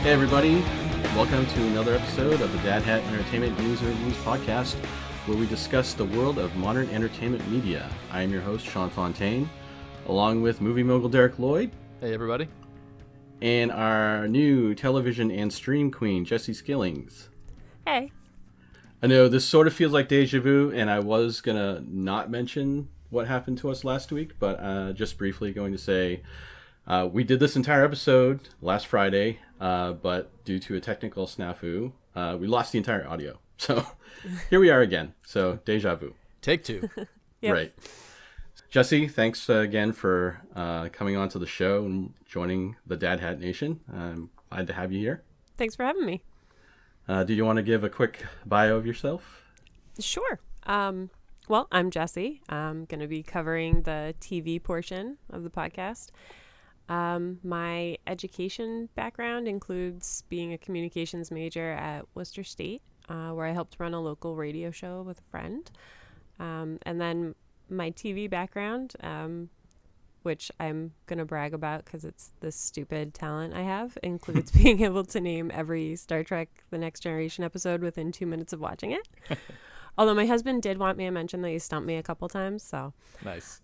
Hey everybody, welcome to another episode of the Dad Hat Entertainment News and Reviews podcast, where we discuss the world of modern entertainment media. I am your host, Sean Fontaine, along with movie mogul Derek Lloyd. Hey everybody. And our new television and stream queen, Jessie Skillings. Hey. I know this sort of feels like deja vu, and I was going to not mention what happened to us last week, but just briefly going to say we did this entire episode last Friday, but due to a technical snafu, we lost the entire audio. So here we are again. So deja vu. Take two. Yep. Right. Jessie, thanks again for coming on to the show and joining the Dad Hat Nation. I'm glad to have you here. Thanks for having me. Do you want to give a quick bio of yourself? Sure. Well, I'm Jessie. I'm going to be covering the TV portion of the podcast. My education background includes being a communications major at Worcester State, where I helped run a local radio show with a friend. And then my TV background, which I'm going to brag about because it's the stupid talent I have, includes being able to name every Star Trek The Next Generation episode within 2 minutes of watching it. Although my husband did want me to mention that he stumped me a couple times, so. Nice.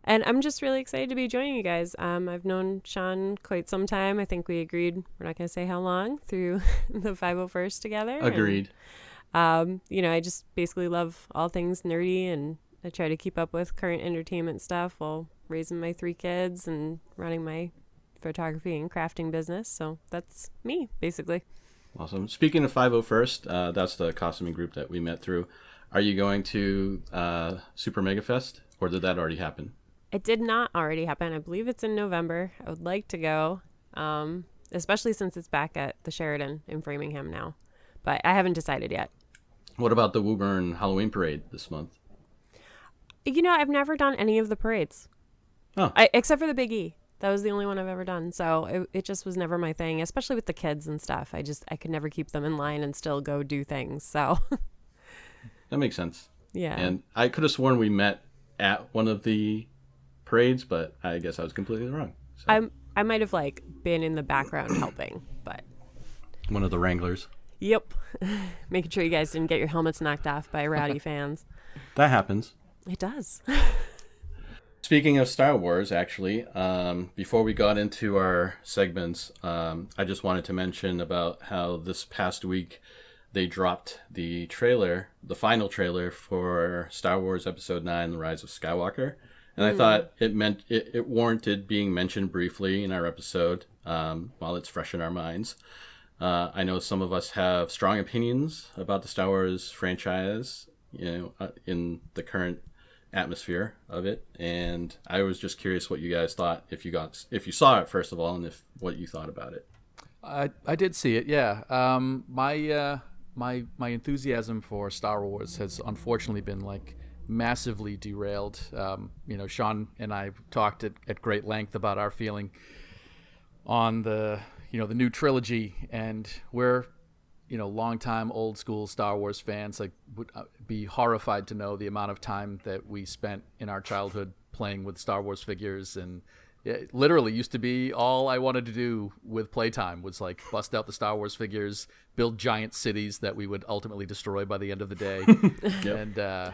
And I'm just really excited to be joining you guys. I've known Sean quite some time. I think we agreed we're not going to say how long through the 501st together. Agreed. And, I just basically love all things nerdy, and I try to keep up with current entertainment stuff while raising my 3 kids and running my photography and crafting business. So that's me, basically. Awesome. Speaking of 501st, that's the costuming group that we met through. Are you going to Super Mega Fest, or did that already happen? It did not already happen. I believe it's in November. I would like to go, especially since it's back at the Sheridan in Framingham now. But I haven't decided yet. What about the Woburn Halloween Parade this month? I've never done any of the parades. Oh. Except for the Big E. That was the only one I've ever done. So it just was never my thing, especially with the kids and stuff. I could never keep them in line and still go do things. So That makes sense. yeah. And I could have sworn we met at one of the parades, but I guess I was completely wrong. So. I might have been in the background helping, but One of the Wranglers. yep. Making sure you guys didn't get your helmets knocked off by rowdy fans. That happens. It does. Speaking of Star Wars, actually, before we got into our segments, I just wanted to mention about how this past week they dropped the final trailer for Star Wars Episode 9, The Rise of Skywalker. And I thought it warranted being mentioned briefly in our episode while it's fresh in our minds. I know some of us have strong opinions about the Star Wars franchise, in the current atmosphere of it, and I was just curious what you guys thought if you saw it first of all, and what you thought about it. I did see it, yeah. My enthusiasm for Star Wars has unfortunately been massively derailed. Sean and I talked at great length about our feeling on the new trilogy, and we're longtime old school Star Wars fans would be horrified to know the amount of time that we spent in our childhood playing with Star Wars figures, and it literally used to be all I wanted to do with playtime was bust out the Star Wars figures, build giant cities that we would ultimately destroy by the end of the day. Yep. And I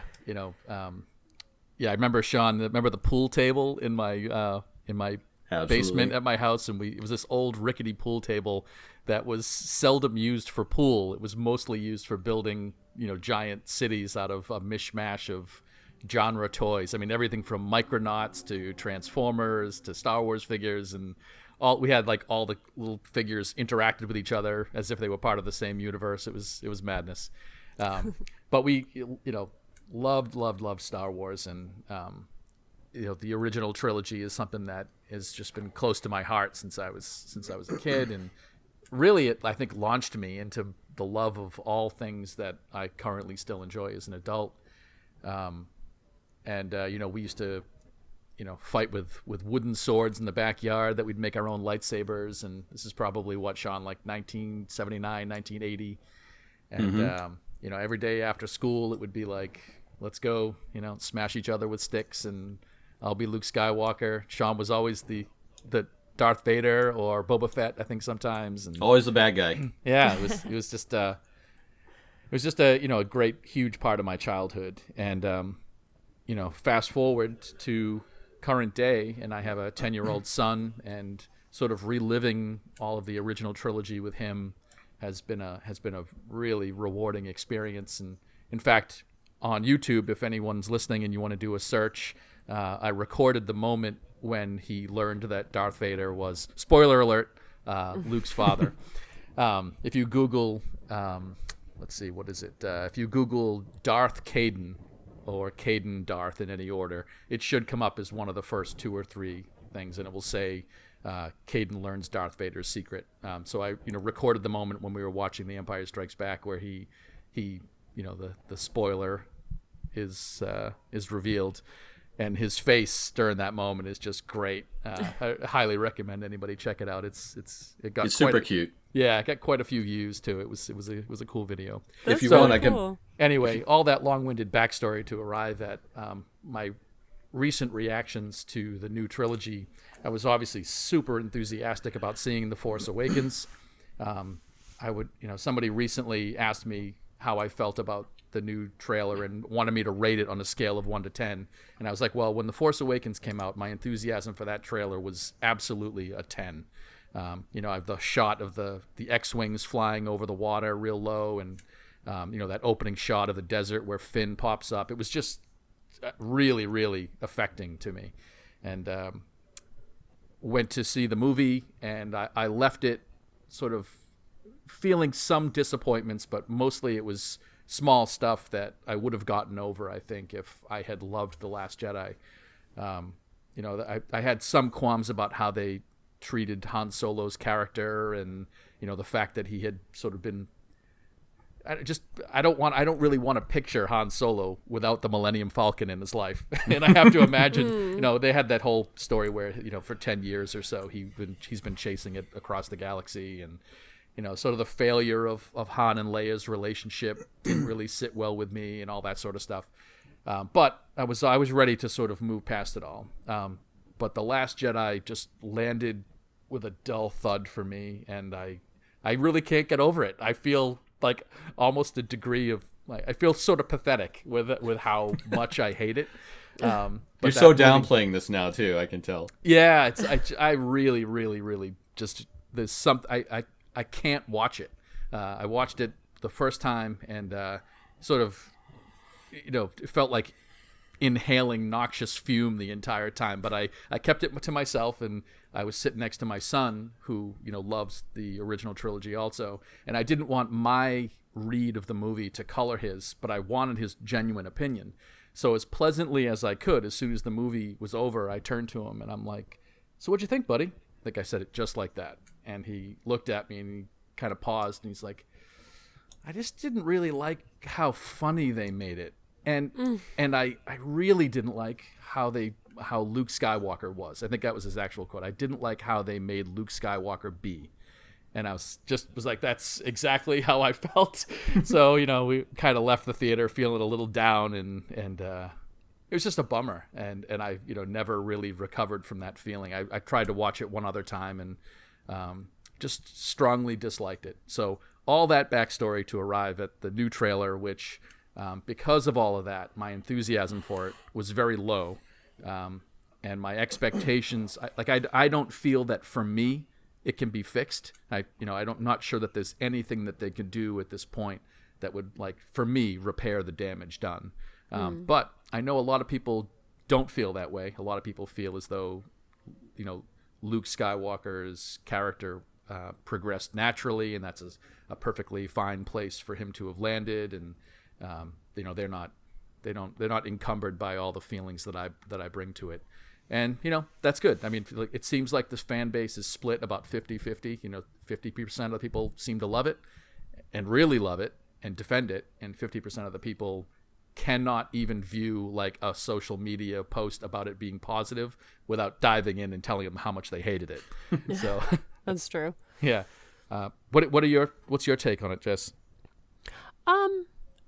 remember remember the pool table in my Absolutely. basement at my house, and it was this old rickety pool table that was seldom used for pool. It was mostly used for building giant cities out of a mishmash of genre toys. I mean, everything from Micronauts to Transformers to Star Wars figures, and we had all the little figures interacted with each other as if they were part of the same universe. It was madness. But we loved Star Wars, and the original trilogy is something that has just been close to my heart since I was a kid, and really it I think launched me into the love of all things that I currently still enjoy as an adult. We used to fight with wooden swords in the backyard that we'd make our own lightsabers, and this is probably what, Sean, 1979, 1980, and every day after school it would be let's go, smash each other with sticks, and I'll be Luke Skywalker. Sean was always the Darth Vader or Boba Fett, I think sometimes. And Always the bad guy. yeah, it was just a a great, huge part of my childhood. And fast forward to current day, and I have a 10-year-old son, and sort of reliving all of the original trilogy with him has been a really rewarding experience. And in fact, on YouTube, if anyone's listening and you want to do a search, I recorded the moment when he learned that Darth Vader was, spoiler alert, Luke's father. If you Google, let's see, what is it? If you Google Darth Caden or Caden Darth in any order, it should come up as one of the first 2 or 3 things, and it will say Caden learns Darth Vader's secret. So I recorded the moment when we were watching The Empire Strikes Back where he the spoiler is revealed, and his face during that moment is just great. I highly recommend anybody check it out. It's super cute. Yeah, it got quite a few views too. It was a cool video. That's If you so want, I cool. can. Anyway, all that long-winded backstory to arrive at my recent reactions to the new trilogy. I was obviously super enthusiastic about seeing The Force Awakens. Somebody recently asked me how I felt about the new trailer and wanted me to rate it on a scale of 1 to 10. And I was like, well, when The Force Awakens came out, my enthusiasm for that trailer was absolutely a 10. I have the shot of the X-Wings flying over the water real low, and that opening shot of the desert where Finn pops up. It was just really, really affecting to me. And went to see the movie, and I left it sort of feeling some disappointments, but mostly it was small stuff that I would have gotten over, I think, if I had loved The Last Jedi. I had some qualms about how they treated Han Solo's character, and the fact that he had sort of been I don't really want to picture Han Solo without the Millennium Falcon in his life. And I have to imagine, they had that whole story where, for 10 years or so, he's been chasing it across the galaxy, and sort of the failure of Han and Leia's relationship didn't really sit well with me, and all that sort of stuff. But I was ready to sort of move past it all. But The Last Jedi just landed with a dull thud for me, and I really can't get over it. I feel like almost a degree of I feel sort of pathetic with how much I hate it. You're so downplaying this now too, I can tell. Yeah, I really, really, really just there's something I can't watch it. I watched it the first time, and sort of it felt like inhaling noxious fume the entire time, but I kept it to myself, and I was sitting next to my son who loves the original trilogy also, and I didn't want my read of the movie to color his, but I wanted his genuine opinion. So as pleasantly as I could, as soon as the movie was over, I turned to him and I'm like, so what'd you think, buddy? I think I said it just like that, and he looked at me and he kind of paused, and he's like, I just didn't really like how funny they made it. And I really didn't like how Luke Skywalker was. I think that was his actual quote. I didn't like how they made Luke Skywalker be. And I was like, that's exactly how I felt. So, we kind of left the theater feeling a little down, and it was just a bummer. And I, never really recovered from that feeling. I tried to watch it one other time, and just strongly disliked it. So all that backstory to arrive at the new trailer, which... because of all of that, my enthusiasm for it was very low, and my expectations. I don't feel that for me it can be fixed. I'm not sure that there's anything that they could do at this point that would, for me, repair the damage done. But I know a lot of people don't feel that way. A lot of people feel as though, Luke Skywalker's character progressed naturally, and that's a perfectly fine place for him to have landed, and they're not encumbered by all the feelings that I bring to it. And, that's good. I mean, it seems like this fan base is split about 50-50. 50% of the people seem to love it and really love it and defend it. And 50% of the people cannot even view a social media post about it being positive without diving in and telling them how much they hated it. So That's true. Yeah. What's your take on it, Jess?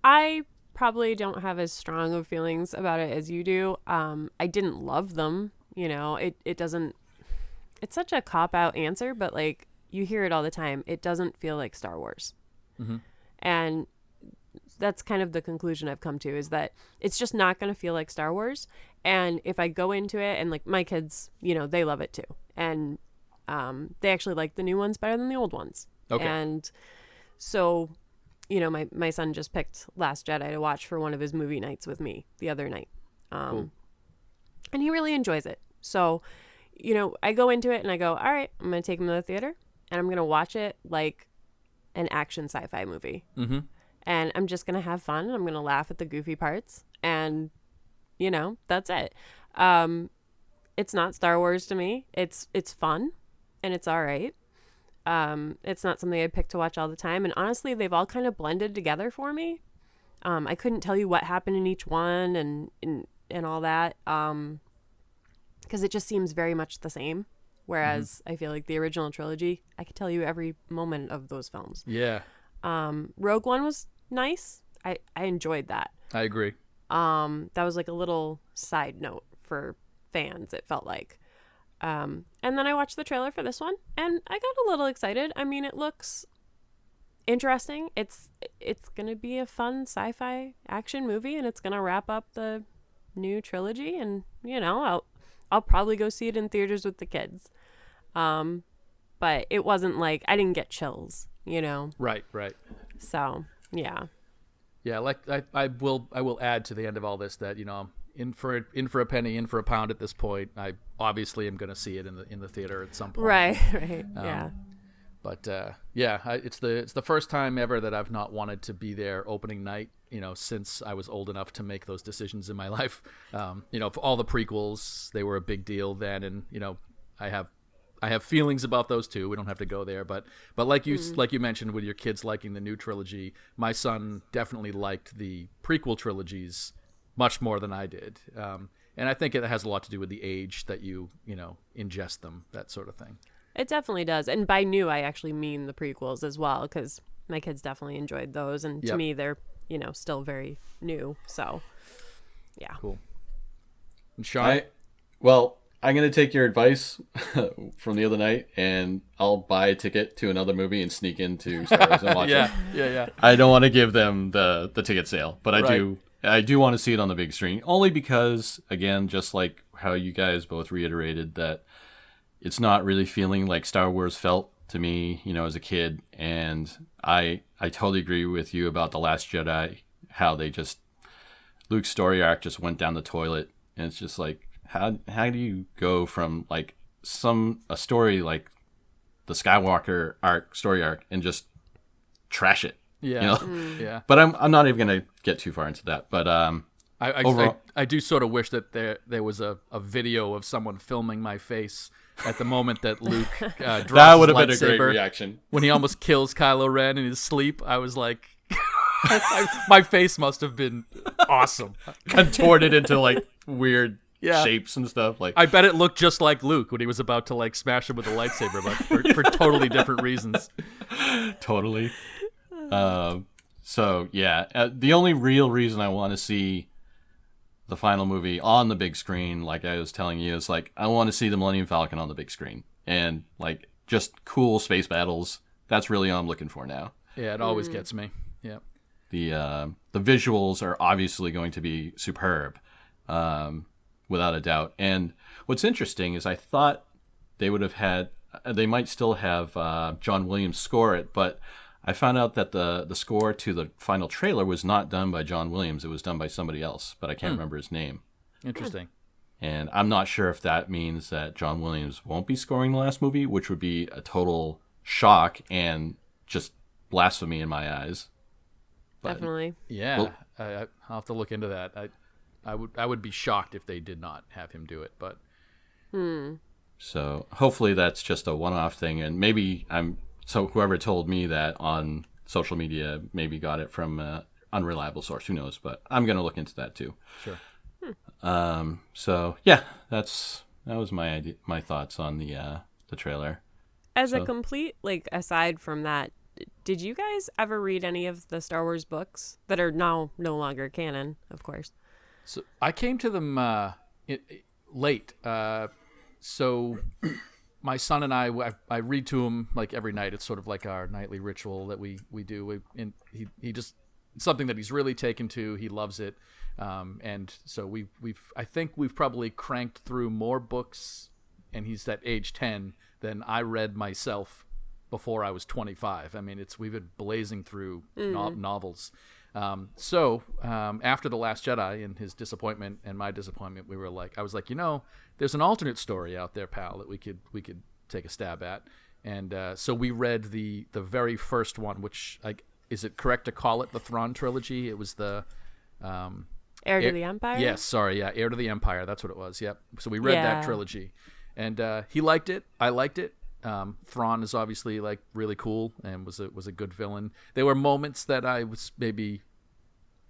I probably don't have as strong of feelings about it as you do. I didn't love them. It doesn't. it's such a cop-out answer, but like you hear it all the time. It doesn't feel like Star Wars. Mm-hmm. And that's kind of the conclusion I've come to, is that it's just not going to feel like Star Wars. And if I go into it, and like my kids, they love it too. And they actually like the new ones better than the old ones. Okay. And so, my son just picked Last Jedi to watch for one of his movie nights with me the other night. Cool. And he really enjoys it. So, I go into it and I go, all right, I'm going to take him to the theater and I'm going to watch it like an action sci-fi movie. Mm-hmm. And I'm just going to have fun. And I'm going to laugh at the goofy parts. And, that's it. It's not Star Wars to me. It's fun and it's all right. It's not something I'd pick to watch all the time. And honestly, they've all kind of blended together for me. I couldn't tell you what happened in each one and all that. Because it just seems very much the same. Whereas I feel like the original trilogy, I could tell you every moment of those films. Yeah. Rogue One was nice. I enjoyed that. I agree. That was like a little side note for fans, it felt like. And then I watched the trailer for this one and I got a little excited. I mean, it looks interesting. It's going to be a fun sci-fi action movie and it's going to wrap up the new trilogy, and I'll probably go see it in theaters with the kids. But it wasn't like I didn't get chills, Right. So, yeah. Yeah, like I will add to the end of all this that in for a penny, in for a pound at this point. I obviously am going to see it in the theater at some point. Right. Yeah. But it's the first time ever that I've not wanted to be there opening night. Since I was old enough to make those decisions in my life. For all the prequels, they were a big deal then, and I have feelings about those too. We don't have to go there, but like you mentioned with your kids liking the new trilogy, my son definitely liked the prequel trilogies much more than I did. And I think it has a lot to do with the age that you ingest them, that sort of thing. It definitely does. And by new, I actually mean the prequels as well, because my kids definitely enjoyed those. And to me, they're, still very new. So, yeah. Cool. And Sean? I'm going to take your advice from the other night, and I'll buy a ticket to another movie and sneak into Star Wars and watch it. Yeah. I don't want to give them the ticket sale, but I do want to see it on the big screen, only because, again, just like how you guys both reiterated, that it's not really feeling like Star Wars felt to me, as a kid. And I totally agree with you about The Last Jedi, how Luke's story arc just went down the toilet. And it's just like, how do you go from like a story like the Skywalker story arc and just trash it? Yeah. Yeah. But I'm not even going to get too far into that. But I do sort of wish that there was a video of someone filming my face at the moment that Luke draws that would have his been a great lightsaber. reaction. When he almost kills Kylo Ren in his sleep, I was like, my face must have been awesome. Contorted into like weird shapes and stuff. Like, I bet it looked just like Luke when he was about to like smash him with a lightsaber, but for totally different reasons. Totally. So yeah, the only real reason I want to see the final movie on the big screen, like I was telling you, is like I want to see the Millennium Falcon on the big screen, and like just cool space battles. That's really all I'm looking for now. Yeah, it always gets me. Yeah. The visuals are obviously going to be superb, without a doubt. And what's interesting is I thought they might still have John Williams score it, but I found out that the score to the final trailer was not done by John Williams. It was done by somebody else, but I can't remember his name. Interesting. And I'm not sure if that means that John Williams won't be scoring the last movie, which would be a total shock and just blasphemy in my eyes. But, definitely. Yeah, I'll have to look into that. I would be shocked if they did not have him do it, but. So hopefully that's just a one-off thing, and maybe So whoever told me that on social media maybe got it from an unreliable source. Who knows? But I'm going to look into that too. Sure. So yeah, that was my idea, my thoughts on the trailer. As a complete, like, aside from that, did you guys ever read any of the Star Wars books that are now no longer canon, of course? So I came to them late. So my son and I read to him like every night. It's sort of like our nightly ritual that we do. And he just, it's something that he's really taken to. He loves it. And so I think we've probably cranked through more books, and he's at age 10, than I read myself before I was 25. I mean, we've been blazing through novels. So after The Last Jedi and his disappointment and my disappointment, I was like, there's an alternate story out there, pal, that we could take a stab at. And so we read the very first one, which, like, is it correct to call it the Thrawn trilogy? It was the Heir to the Empire? Yes, sorry, yeah, Heir to the Empire. That's what it was. Yep. So we read that trilogy, and he liked it. I liked it. Thrawn is obviously like really cool and was a good villain. There were moments that I was maybe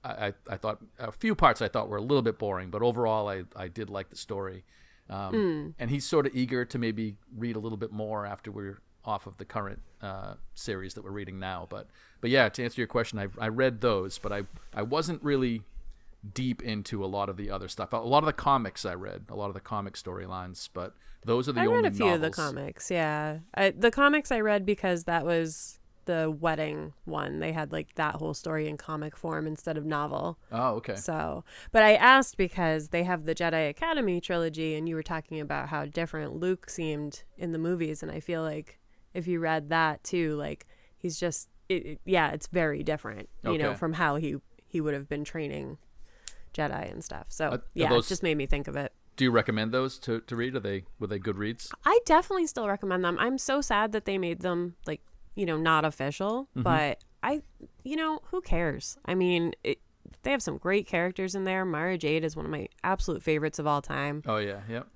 I thought a few parts I thought were a little bit boring, but overall I did like the story. And he's sort of eager to maybe read a little bit more after we're off of the current series that we're reading now. But yeah, to answer your question, I read those, but I wasn't really deep into a lot of the other stuff. A lot of the comics I read, a lot of the comic storylines, but those are the only novels. I read a few of the comics, yeah. The comics I read because that was the wedding one. They had like that whole story in comic form instead of novel. Oh, okay. So, but I asked because they have the Jedi Academy trilogy, and you were talking about how different Luke seemed in the movies, and I feel like if you read that too, like he's just, it's very different, from how he would have been training Jedi and stuff. So it just made me think of it. Do you recommend those to read? Were they good reads? I definitely still recommend them. I'm so sad that they made them like, not official, but who cares? I mean, they have some great characters in there. Mara Jade is one of my absolute favorites of all time. Oh yeah, yep.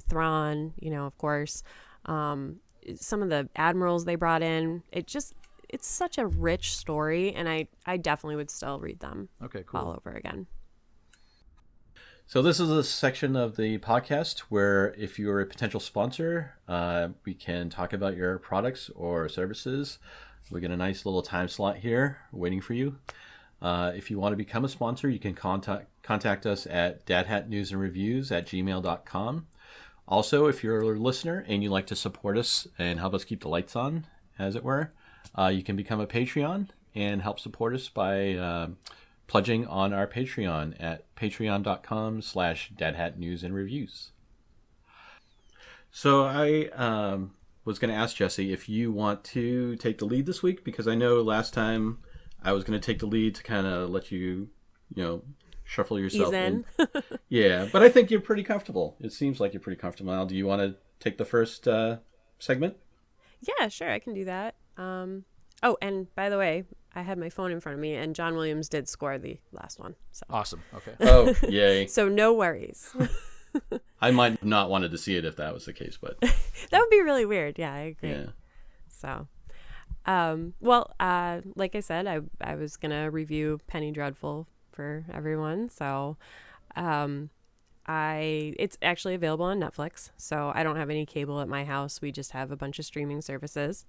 Thrawn, of course. Some of the admirals they brought in, it's such a rich story, and I definitely would still read them. Okay, cool. All over again. So this is a section of the podcast where if you're a potential sponsor, we can talk about your products or services. We get a nice little time slot here waiting for you. If you want to become a sponsor, you can contact us at dadhatnewsandreviews@gmail.com. Also, if you're a listener and you'd like to support us and help us keep the lights on, as it were, you can become a Patreon and help support us by pledging on our Patreon at patreon.com/dadhatnewsandreviews. So I was going to ask Jesse if you want to take the lead this week, because I know last time I was going to take the lead to kind of let you, shuffle yourself in. Yeah, but I think you're pretty comfortable. It seems like you're pretty comfortable now. Do you want to take the first segment? Yeah, sure. I can do that. Oh, and by the way, I had my phone in front of me, and John Williams did score the last one. So. Awesome. Okay. Oh, yay. So no worries. I might not wanted to see it if that was the case, but that would be really weird. Yeah, I agree. Yeah. So, like I said, I was gonna review Penny Dreadful for everyone. So, it's actually available on Netflix. So I don't have any cable at my house. We just have a bunch of streaming services,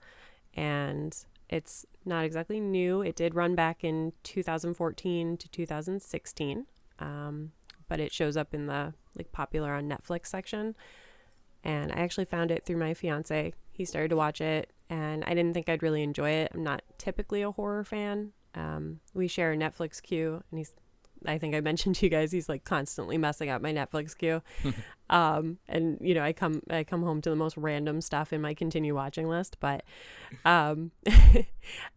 and it's not exactly new. It did run back in 2014 to 2016, but it shows up in the popular on Netflix section. And I actually found it through my fiance. He started to watch it, and I didn't think I'd really enjoy it. I'm not typically a horror fan. We share a Netflix queue, and I think I mentioned to you guys, he's constantly messing up my Netflix queue. And I come home to the most random stuff in my continue watching list, but I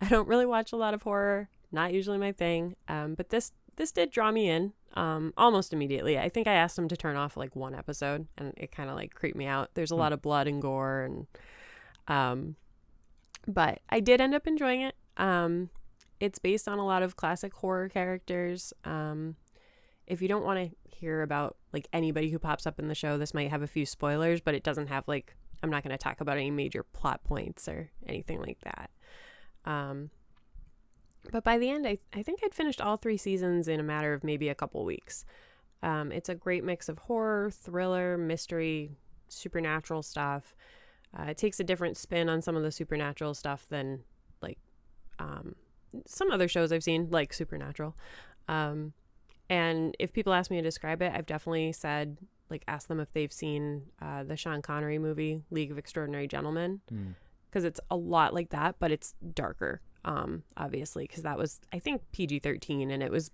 don't really watch a lot of horror, not usually my thing. But this did draw me in almost immediately. I think I asked him to turn off one episode, and it kind of creeped me out. There's a lot of blood and gore, and but I did end up enjoying it. It's based on a lot of classic horror characters. If you don't want to hear about anybody who pops up in the show, this might have a few spoilers, but it doesn't have I'm not going to talk about any major plot points or anything like that. But by the end, I think I'd finished all 3 seasons in a matter of maybe a couple weeks. It's a great mix of horror, thriller, mystery, supernatural stuff. It takes a different spin on some of the supernatural stuff than some other shows I've seen, like Supernatural. And if people ask me to describe it, I've definitely said like ask them if they've seen the Sean Connery movie League of Extraordinary Gentlemen, because it's a lot like that, but it's darker, obviously, because that was, I think, PG-13, and it was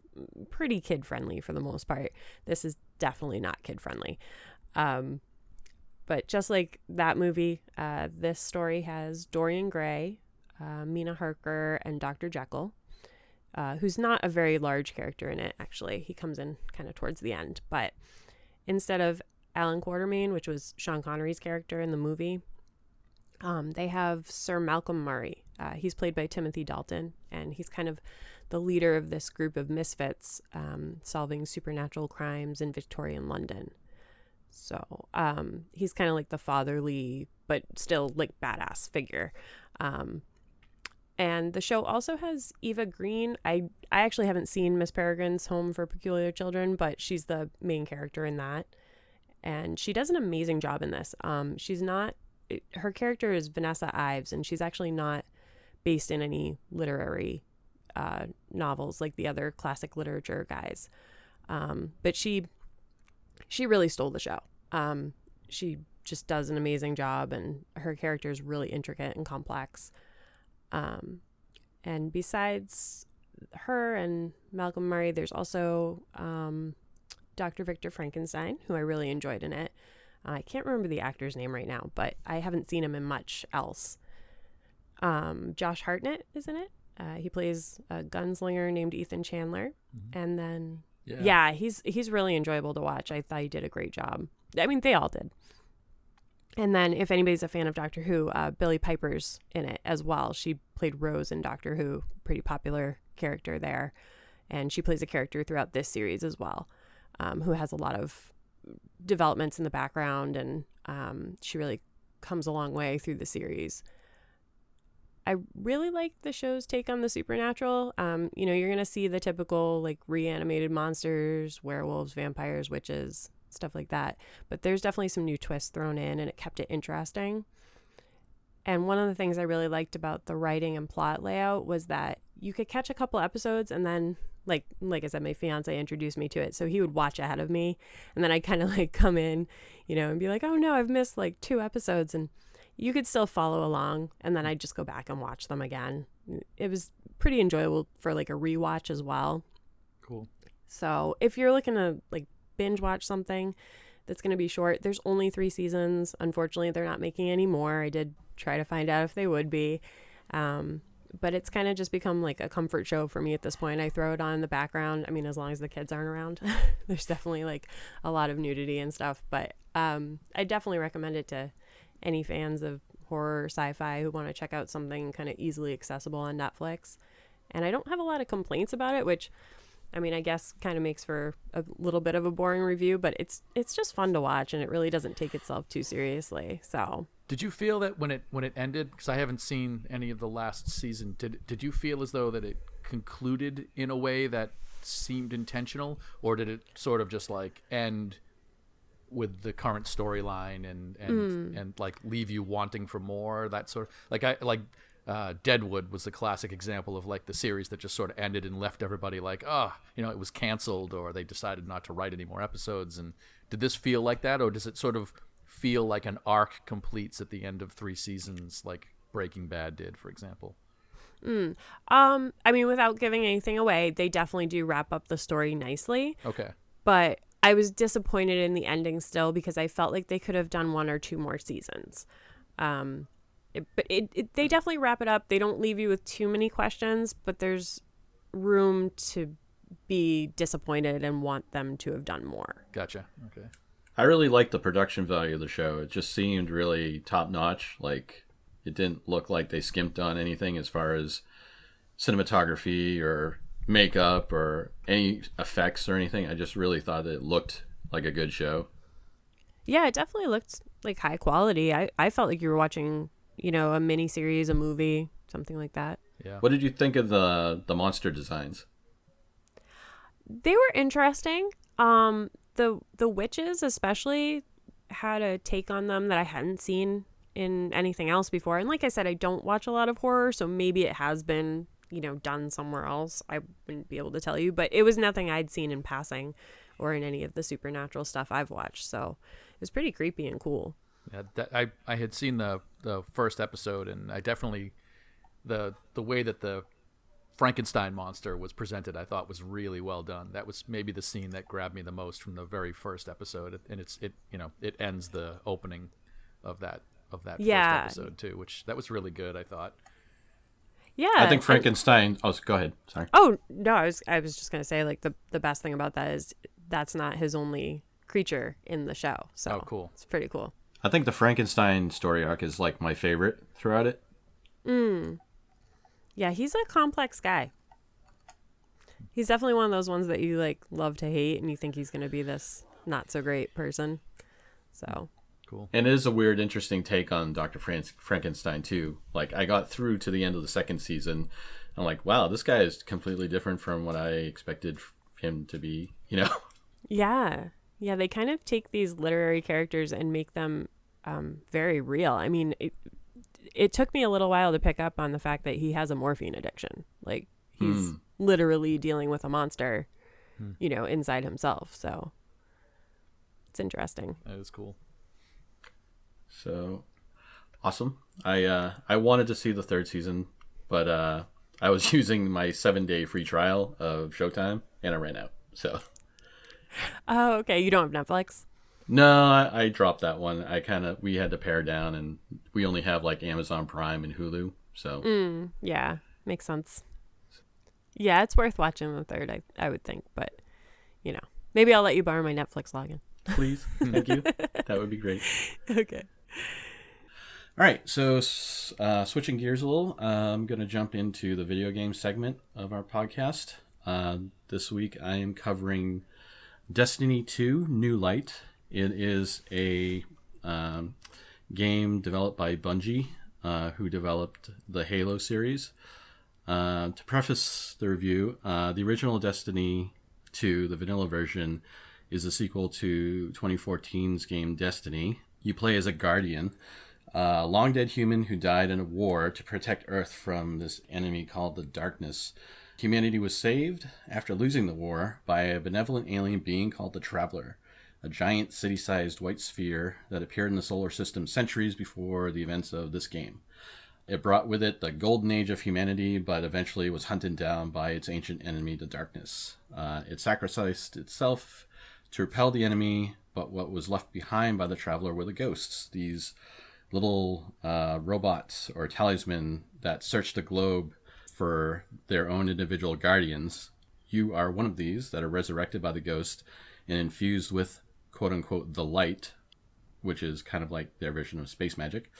pretty kid-friendly for the most part. This is definitely not kid-friendly. But just like that movie, this story has Dorian Gray, Mina Harker, and Dr. Jekyll, who's not a very large character in it, actually. He comes in kind of towards the end. But instead of Alan Quatermain, which was Sean Connery's character in the movie, they have Sir Malcolm Murray. He's played by Timothy Dalton, and he's kind of the leader of this group of misfits solving supernatural crimes in Victorian London. So he's kind of like the fatherly, but still like badass figure. And the show also has Eva Green. I actually haven't seen Miss Peregrine's Home for Peculiar Children, but she's the main character in that. And she does an amazing job in this. Her character is Vanessa Ives, and she's actually not based in any literary novels like the other classic literature guys. But she really stole the show. She just does an amazing job, and her character is really intricate and complex. And besides her and Malcolm Murray, there's also Dr. Victor Frankenstein, who I really enjoyed in it. I can't remember the actor's name right now, but I haven't seen him in much else. Josh Hartnett is in it. He plays a gunslinger named Ethan Chandler. And then, he's really enjoyable to watch. I thought he did a great job. I mean, they all did. And then if anybody's a fan of Doctor Who, Billie Piper's in it as well. She played Rose in Doctor Who, pretty popular character there. And she plays a character throughout this series as well, who has a lot of developments in the background, and she really comes a long way through the series. I really like the show's take on the supernatural. You're going to see the typical like reanimated monsters, werewolves, vampires, witches, stuff like that. But there's definitely some new twists thrown in, and it kept it interesting. And one of the things I really liked about the writing and plot layout was that you could catch a couple episodes, and then like I said, my fiance introduced me to it, so he would watch ahead of me, and then I'd kind of like come in, and be like, oh no, I've missed like 2 episodes, and you could still follow along, and then I'd just go back and watch them again. It was pretty enjoyable for like a rewatch as well. Cool. So if you're looking to like binge watch something that's going to be short, there's only 3 seasons. Unfortunately, they're not making any more. I did try to find out if they would be. But it's kind of just become like a comfort show for me at this point. I throw it on in the background. I mean, as long as the kids aren't around. There's definitely like a lot of nudity and stuff. But I definitely recommend it to any fans of horror or sci-fi who want to check out something kind of easily accessible on Netflix. And I don't have a lot of complaints about it, which, I mean, I guess kind of makes for a little bit of a boring review, but it's just fun to watch, and it really doesn't take itself too seriously. So did you feel that when it ended, because I haven't seen any of the last season, did you feel as though that it concluded in a way that seemed intentional, or did it sort of just like end with the current storyline and like leave you wanting for more, that sort of Deadwood was the classic example of like the series that just sort of ended and left everybody like, it was canceled, or they decided not to write any more episodes. And did this feel like that, or does it sort of feel like an arc completes at the end of 3 seasons like Breaking Bad did, for example? I mean, without giving anything away, they definitely do wrap up the story nicely. Okay. But I was disappointed in the ending still, because I felt like they could have done 1 or 2 more seasons. But they definitely wrap it up. They don't leave you with too many questions, but there's room to be disappointed and want them to have done more. Gotcha. Okay. I really liked the production value of the show. It just seemed really top notch. Like, it didn't look like they skimped on anything as far as cinematography or makeup or any effects or anything. I just really thought it looked like a good show. Yeah, it definitely looked like high quality. I felt like you were watching, a mini series, a movie, something like that. Yeah. What did you think of the monster designs? They were interesting. The witches especially had a take on them that I hadn't seen in anything else before. And like I said, I don't watch a lot of horror, so maybe it has been, done somewhere else. I wouldn't be able to tell you, but it was nothing I'd seen in passing or in any of the supernatural stuff I've watched. So it's pretty creepy and cool. Yeah, I had seen the first episode, and I definitely the way that the Frankenstein monster was presented, I thought was really well done. That was maybe the scene that grabbed me the most from the very first episode, and it ends the opening of that first episode too, which that was really good, I thought. Yeah, I think Frankenstein. Go ahead. Sorry. Oh no, I was just gonna say, like, the best thing about that is that's not his only creature in the show. So cool. It's pretty cool. I think the Frankenstein story arc is like my favorite throughout it. Yeah, he's a complex guy. He's definitely one of those ones that you like love to hate, and you think he's gonna be this not so great person. So cool. And it is a weird, interesting take on Dr. Frankenstein too. Like, I got through to the end of the second season. I'm like, wow, this guy is completely different from what I expected him to be. yeah, they kind of take these literary characters and make them very real. I mean, it took me a little while to pick up on the fact that he has a morphine addiction. Like, he's literally dealing with a monster, inside himself. So it's interesting. That is cool. So awesome. I wanted to see the third season, but I was using my 7-day free trial of Showtime, and I ran out. So. Oh, okay. You don't have Netflix? No, I dropped that one. We had to pare down, and we only have like Amazon Prime and Hulu. So yeah, makes sense. Yeah, it's worth watching the third, I would think, but maybe I'll let you borrow my Netflix login. Please, thank you. That would be great. Okay. All right, so switching gears a little, I'm going to jump into the video game segment of our podcast. This week I am covering Destiny 2 New Light. It is a game developed by Bungie, who developed the Halo series. To preface the review, the original Destiny 2, the vanilla version, is a sequel to 2014's game Destiny. You play as a Guardian, a long-dead human who died in a war to protect Earth from this enemy called the Darkness. Humanity was saved after losing the war by a benevolent alien being called the Traveler, a giant city-sized white sphere that appeared in the solar system centuries before the events of this game. It brought with it the golden age of humanity, but eventually was hunted down by its ancient enemy, the Darkness. It sacrificed itself to repel the enemy, but what was left behind by the Traveler were the ghosts, these little robots or talisman that search the globe for their own individual guardians. You are one of these that are resurrected by the ghost and infused with, quote-unquote, the light, which is kind of like their version of space magic,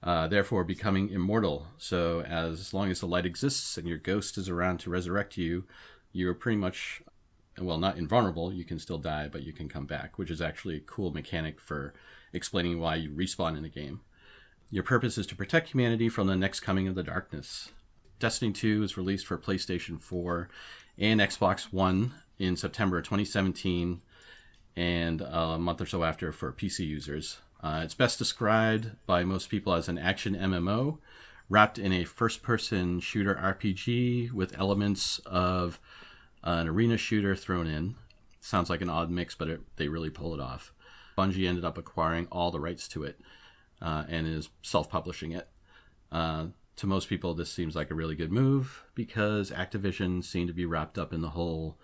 therefore becoming immortal. So as long as the light exists and your ghost is around to resurrect you, you're pretty much, well, not invulnerable. You can still die, but you can come back, which is actually a cool mechanic for explaining why you respawn in the game. Your purpose is to protect humanity from the next coming of the Darkness. Destiny 2 is released for PlayStation 4 and Xbox One in September 2017, and a month or so after for PC users. It's best described by most people as an action MMO wrapped in a first-person shooter RPG with elements of an arena shooter thrown in. Sounds like an odd mix, but they really pull it off. Bungie ended up acquiring all the rights to it and is self-publishing it. To most people, this seems like a really good move because Activision seemed to be wrapped up in the whole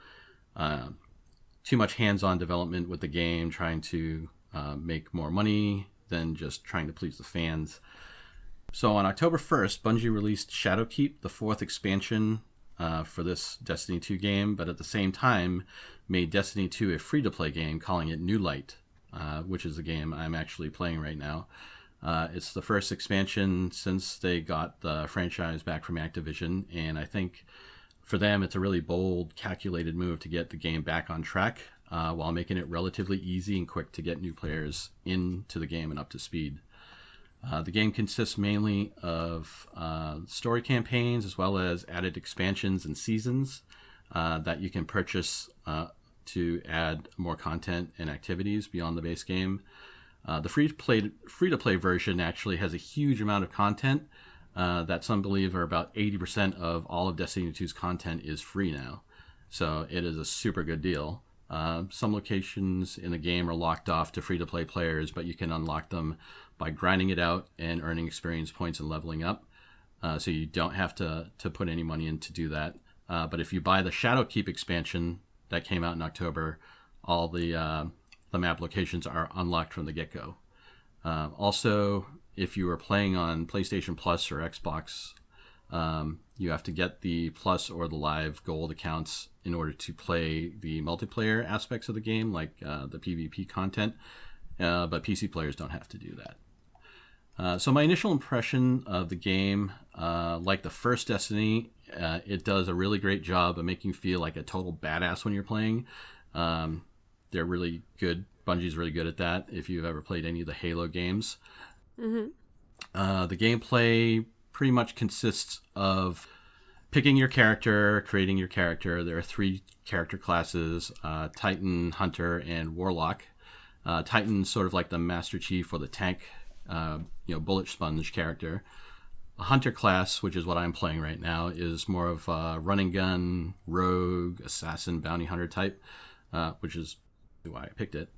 too much hands-on development with the game, trying to make more money than just trying to please the fans. So on October 1st, Bungie released Shadowkeep, the fourth expansion for this Destiny 2 game, but at the same time made Destiny 2 a free-to-play game, calling it New Light, which is the game I'm actually playing right now. It's the first expansion since they got the franchise back from Activision, and I think for them it's a really bold, calculated move to get the game back on track while making it relatively easy and quick to get new players into the game and up to speed. The game consists mainly of story campaigns as well as added expansions and seasons that you can purchase to add more content and activities beyond the base game. The free-to-play version actually has a huge amount of content that some believe are about 80% of all of Destiny 2's content is free now. So it is a super good deal. Some locations in the game are locked off to free-to-play players, but you can unlock them by grinding it out and earning experience points and leveling up. So you don't have to put any money in to do that. But if you buy the Shadowkeep expansion that came out in October, all the map locations are unlocked from the get-go. Also, if you are playing on PlayStation Plus or Xbox, you have to get the Plus or the Live Gold accounts in order to play the multiplayer aspects of the game, like the PvP content, but PC players don't have to do that. So my initial impression of the game, like the first Destiny, it does a really great job of making you feel like a total badass when you're playing. They're really good. Bungie's really good at that, if you've ever played any of the Halo games. Mm-hmm. The gameplay pretty much consists of picking your character, creating your character. There are 3 character classes, Titan, Hunter, and Warlock. Titan's sort of like the Master Chief or the tank, bullet sponge character. A Hunter class, which is what I'm playing right now, is more of a running gun, rogue, assassin, bounty hunter type, which is why I picked it.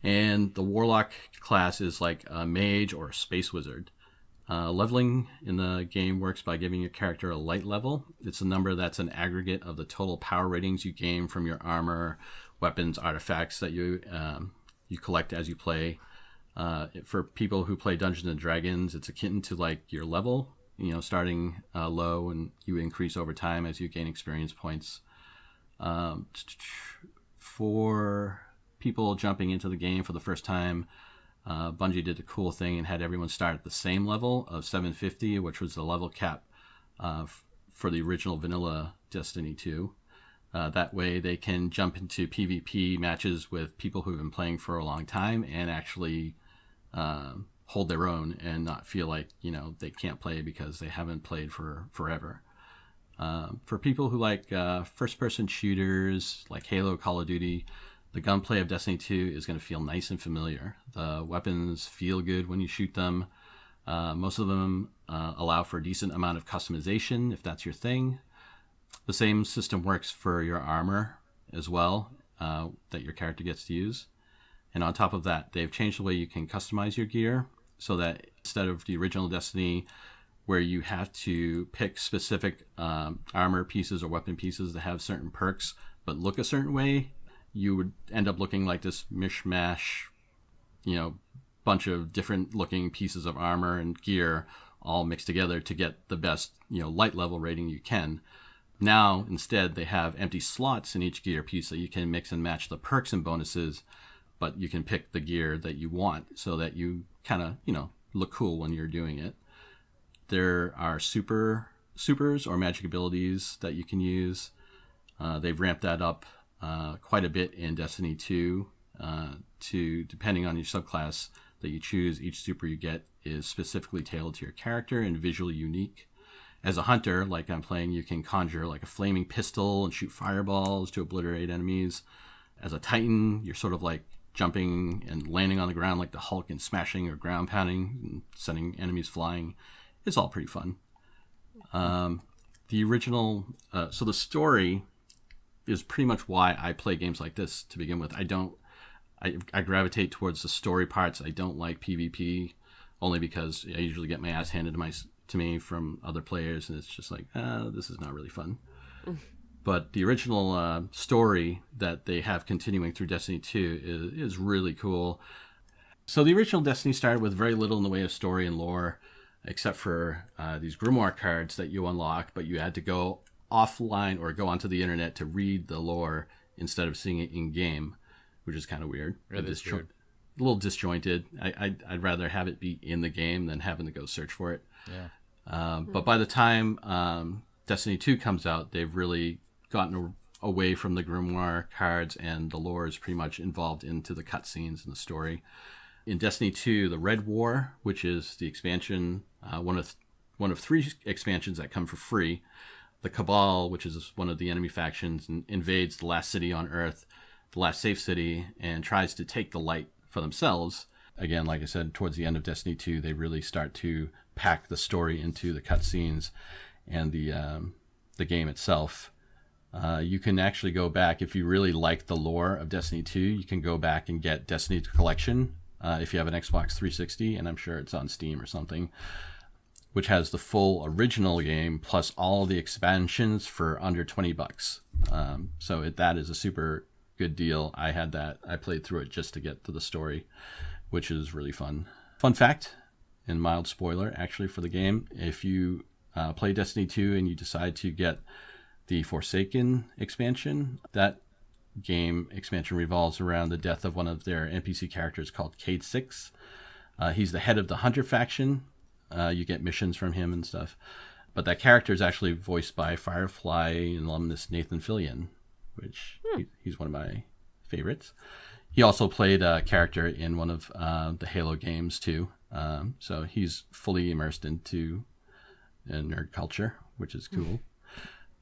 And the Warlock class is like a mage or a space wizard. Leveling in the game works by giving your character a light level. It's a number that's an aggregate of the total power ratings you gain from your armor, weapons, artifacts that you collect as you play. For people who play Dungeons and Dragons, it's akin to like your level, starting low, and you increase over time as you gain experience points. For people jumping into the game for the first time, Bungie did a cool thing and had everyone start at the same level of 750, which was the level cap for the original vanilla Destiny 2. That way they can jump into PvP matches with people who've been playing for a long time and actually hold their own and not feel like, they can't play because they haven't played for forever. For people who like first-person shooters like Halo, Call of Duty, the gunplay of Destiny 2 is going to feel nice and familiar. The weapons feel good when you shoot them. Most of them allow for a decent amount of customization, if that's your thing. The same system works for your armor as well, that your character gets to use. And on top of that, they've changed the way you can customize your gear so that instead of the original Destiny, where you have to pick specific armor pieces or weapon pieces that have certain perks but look a certain way, you would end up looking like this mishmash, bunch of different looking pieces of armor and gear all mixed together to get the best, light level rating you can. Now, instead, they have empty slots in each gear piece that you can mix and match the perks and bonuses, but you can pick the gear that you want so that you kind of, look cool when you're doing it. There are supers or magic abilities that you can use. They've ramped that up quite a bit in Destiny 2 to, depending on your subclass that you choose, each super you get is specifically tailored to your character and visually unique. As a hunter, like I'm playing, you can conjure like a flaming pistol and shoot fireballs to obliterate enemies. As a Titan, you're sort of like jumping and landing on the ground like the Hulk and smashing or ground pounding and sending enemies flying. It's all pretty fun. The original, so the story is pretty much why I play games like this to begin with. I gravitate towards the story parts. I don't like PvP, only because I usually get my ass handed to me from other players, and it's just like, this is not really fun. But the original story that they have continuing through Destiny 2 is really cool. So the original Destiny started with very little in the way of story and lore, except for these grimoire cards that you unlock, but you had to go offline or go onto the internet to read the lore instead of seeing it in game, which is kind of weird. It is weird. A little disjointed. I'd rather have it be in the game than having to go search for it. Yeah. But by the time Destiny 2 comes out, they've really gotten away from the grimoire cards, and the lore is pretty much involved into the cutscenes and the story. In Destiny 2, the Red War, which is the expansion, one of 3 expansions that come for free, the Cabal, which is one of the enemy factions, invades the last city on Earth, the last safe city, and tries to take the light for themselves. Again, like I said, towards the end of Destiny 2, they really start to pack the story into the cutscenes and the game itself. You can actually go back if you really like the lore of Destiny 2. You can go back and get Destiny Collection if you have an Xbox 360, and I'm sure it's on Steam or something, which has the full original game plus all the expansions for under $20. That is a super good deal. I had that. I played through it just to get to the story, which is really fun. Fun fact, and mild spoiler actually for the game, if you play Destiny 2 and you decide to get the Forsaken expansion, that game expansion revolves around the death of one of their NPC characters called Caden. He's the head of the Hunter faction. You get missions from him and stuff. But that character is actually voiced by Firefly alumnus Nathan Fillion, which he's one of my favorites. He also played a character in one of the Halo games too. So he's fully immersed into nerd culture, which is cool.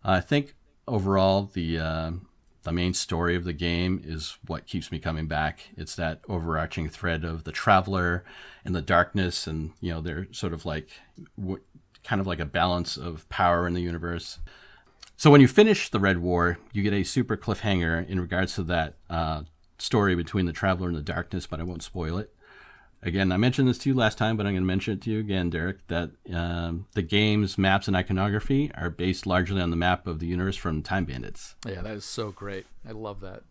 I think overall the main story of the game is what keeps me coming back. It's that overarching thread of the Traveler and the darkness, and they're sort of like kind of like a balance of power in the universe. So when you finish the Red War, you get a super cliffhanger in regards to that story between the Traveler and the darkness, but I won't spoil it. Again, I mentioned this to you last time, but I'm going to mention it to you again, Derek, that the game's maps and iconography are based largely on the map of the universe from Time Bandits. Yeah, that is so great. I love that.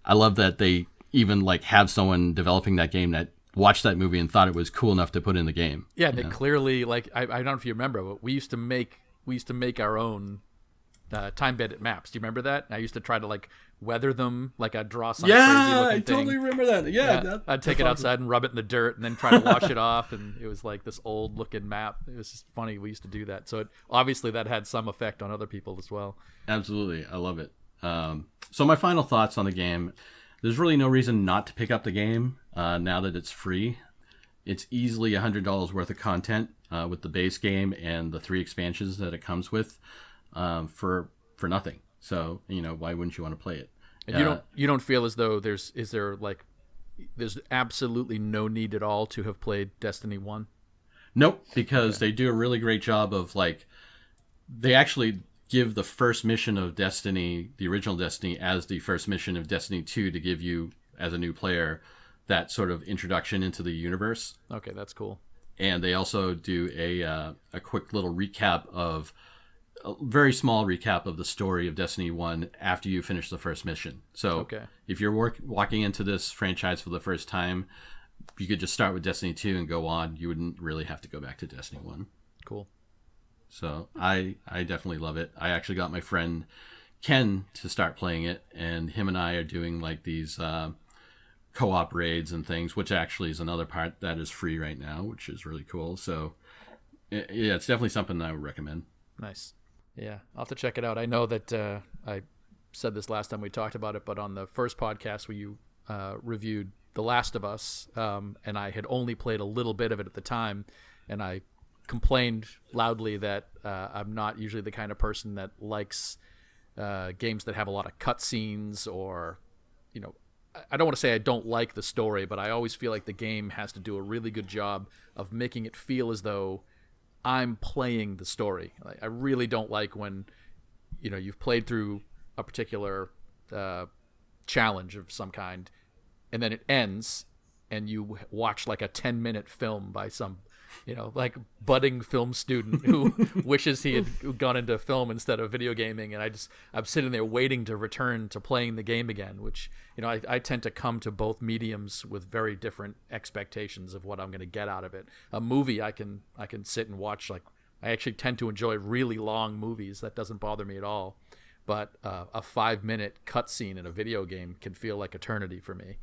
I love that they even have someone developing that game that watched that movie and thought it was cool enough to put in the game. Yeah, they clearly, I don't know if you remember, but we used to make our own Time Bandit maps. Do you remember that? I used to try to weather them, I'd draw some crazy looking thing. Totally remember that. Yeah, I'd take it outside and rub it in the dirt and then try to wash it off, and it was this old looking map. It was just funny. We used to do that. So obviously that had some effect on other people as well. Absolutely. I love it. So my final thoughts on the game. There's really no reason not to pick up the game now that it's free. It's easily $100 worth of content with the base game and the 3 expansions that it comes with for nothing. So, why wouldn't you want to play it? And you don't feel as though there's absolutely no need at all to have played Destiny 1? Nope, because they do a really great job of they actually give the first mission of Destiny, the original Destiny, as the first mission of Destiny 2 to give you, as a new player, that sort of introduction into the universe. Okay, that's cool. And they also do a quick little recap of a very small recap of the story of Destiny 1 after you finish the first mission. So if you're walking into this franchise for the first time, you could just start with Destiny 2 and go on. You wouldn't really have to go back to Destiny 1. Cool. So I definitely love it. I actually got my friend Ken to start playing it, and him and I are doing these co-op raids and things, which actually is another part that is free right now, which is really cool. So yeah, it's definitely something that I would recommend. Nice. Yeah, I'll have to check it out. I know that I said this last time we talked about it, but on the first podcast where you reviewed The Last of Us, and I had only played a little bit of it at the time, and I complained loudly that I'm not usually the kind of person that likes games that have a lot of cutscenes, or, I don't want to say I don't like the story, but I always feel like the game has to do a really good job of making it feel as though I'm playing the story. I really don't like when, you've played through a particular challenge of some kind, and then it ends, and you watch a 10-minute film by some, budding film student who wishes he had gone into film instead of video gaming, and I'm sitting there waiting to return to playing the game again, which, I tend to come to both mediums with very different expectations of what I'm going to get out of it. A movie I can sit and watch. I actually tend to enjoy really long movies. That doesn't bother me at all. But a 5-minute cutscene in a video game can feel like eternity for me.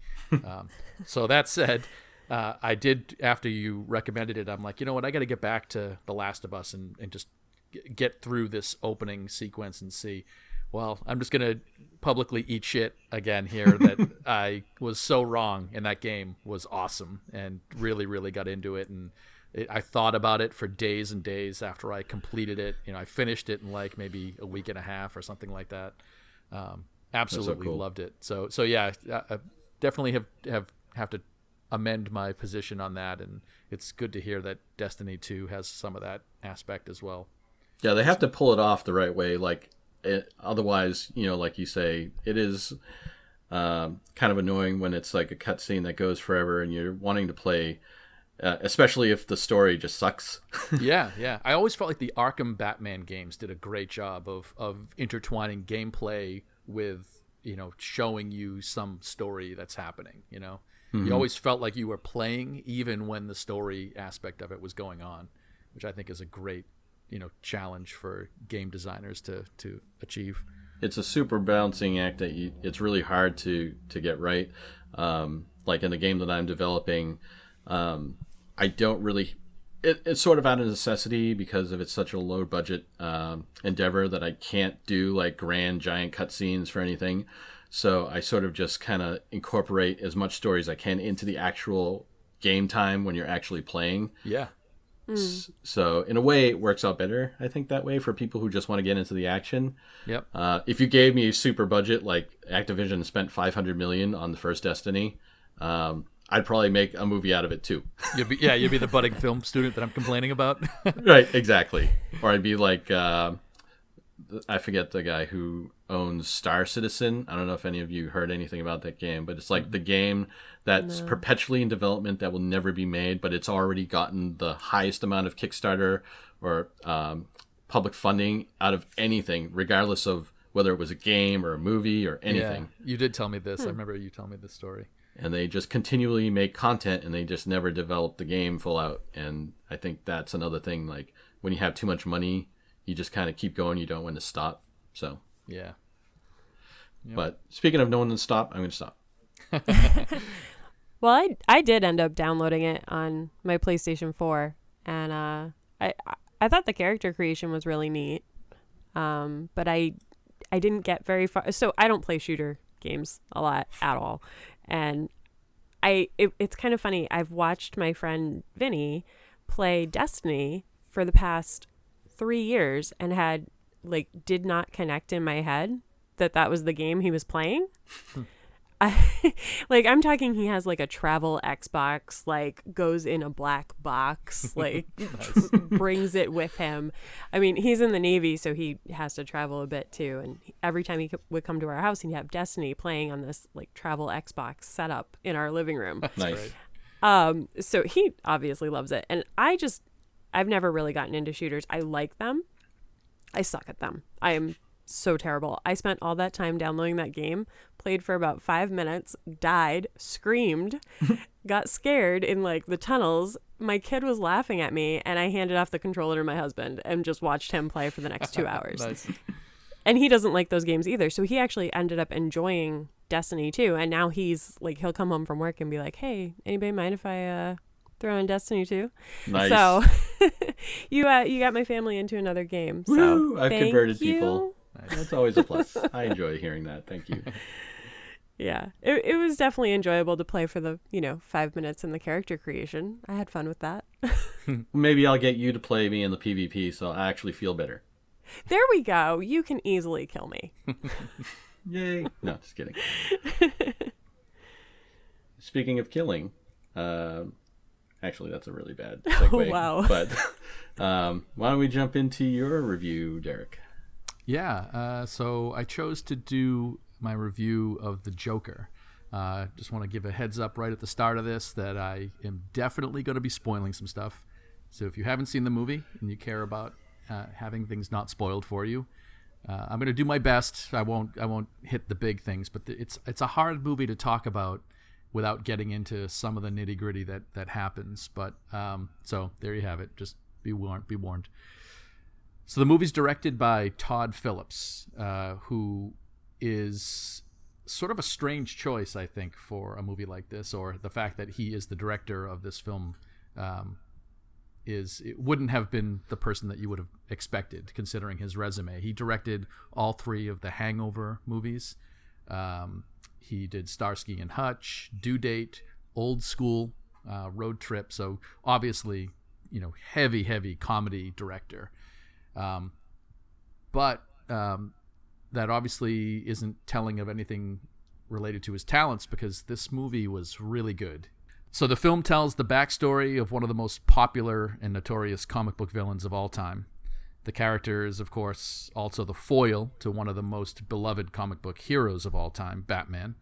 So that said, I did, after you recommended it, I'm like, you know what, I got to get back to The Last of Us and just get through this opening sequence and see. Well, I'm just going to publicly eat shit again here that I was so wrong, and that game was awesome and really, really got into it. And I thought about it for days and days after I completed it. I finished it in maybe a week and a half or something like that. Absolutely so cool. Loved it. So yeah, I definitely have to amend my position on that, and it's good to hear that Destiny 2 has some of that aspect as well. Yeah, they have to pull it off the right way. otherwise, like you say, it is kind of annoying when it's like a cutscene that goes forever and you're wanting to play, especially if the story just sucks. Yeah. I always felt like the Arkham Batman games did a great job of intertwining gameplay with, showing you some story that's happening, You always felt like you were playing even when the story aspect of it was going on, which I think is a great, challenge for game designers to achieve. It's a super balancing act that it's really hard to get right. Like in the game that I'm developing, I don't really... It's sort of out of necessity because of it's such a low budget endeavor that I can't do like grand giant cutscenes for anything. So I sort of just kind of incorporate as much story as I can into the actual game time when you're actually playing. Yeah. So in a way, it works out better, I think, that way for people who just want to get into the action. Yep. If you gave me a super budget, like Activision spent $500 million on the first Destiny, I'd probably make a movie out of it too. You'd be the budding film student that I'm complaining about. Right, exactly. Or I'd be like, I forget the guy who owns Star Citizen. I don't know if any of you heard anything about that game, but it's like the game that's perpetually in development that will never be made, but it's already gotten the highest amount of Kickstarter or public funding out of anything, regardless of whether it was a game or a movie or anything. Yeah, you did tell me this. I remember you telling me this story. And they just continually make content and they just never develop the game full out. And I think that's another thing. Like when you have too much money, you just kind of keep going. You don't want to stop. So, yeah. Yep. But speaking of no one to stop, I'm going to stop. Well, I did end up downloading it on my PlayStation 4. And I thought the character creation was really neat. But I didn't get very far. So I don't play shooter games a lot at all. And it's kind of funny. I've watched my friend Vinny play Destiny for the past 3 years and did not connect in my head that was the game he was playing. I'm talking, he has like a travel Xbox, like goes in a black box, like brings it with him. I mean, he's in the Navy, so he has to travel a bit too. And every time he would come to our house, he'd have Destiny playing on this like travel Xbox setup in our living room. Nice. So he obviously loves it. And I've never really gotten into shooters. I like them. I suck at them. I am so terrible. I spent all that time downloading that game, played for about 5 minutes, died, screamed, got scared in like the tunnels. My kid was laughing at me and I handed off the controller to my husband and just watched him play for the next 2 hours. Nice. And he doesn't like those games either. So he actually ended up enjoying Destiny too. And now he's like, he'll come home from work and be like, hey, anybody mind if I throw in Destiny 2? Nice. So you got my family into another game. So Woo! I've converted you. people. That's always a plus. I enjoy hearing that. Thank you. Yeah, it was definitely enjoyable to play for the 5 minutes in the character creation. I had fun with that. Maybe I'll get you to play me in the PvP so I actually feel better. There we go. You can easily kill me. Yay. No, just kidding. Speaking of killing, actually that's a really bad segue. Oh, wow. But why don't we jump into your review, Derek? Yeah, so I chose to do my review of The Joker. Just want to give a heads up right at the start of this that I am definitely going to be spoiling some stuff. So if you haven't seen the movie and you care about having things not spoiled for you, I'm going to do my best. I won't hit the big things, but it's a hard movie to talk about without getting into some of the nitty gritty that happens. But so there you have it. Just be warned. So the movie's directed by Todd Phillips, who is sort of a strange choice, I think, for a movie like this, or the fact that he is the director of this film it wouldn't have been the person that you would have expected, considering his resume. He directed all 3 of the Hangover movies. He did Starsky and Hutch, Due Date, Old School, Road Trip. So obviously, heavy comedy director. But that obviously isn't telling of anything related to his talents, because this movie was really good. So the film tells the backstory of one of the most popular and notorious comic book villains of all time. The character is, of course, also the foil to one of the most beloved comic book heroes of all time, Batman.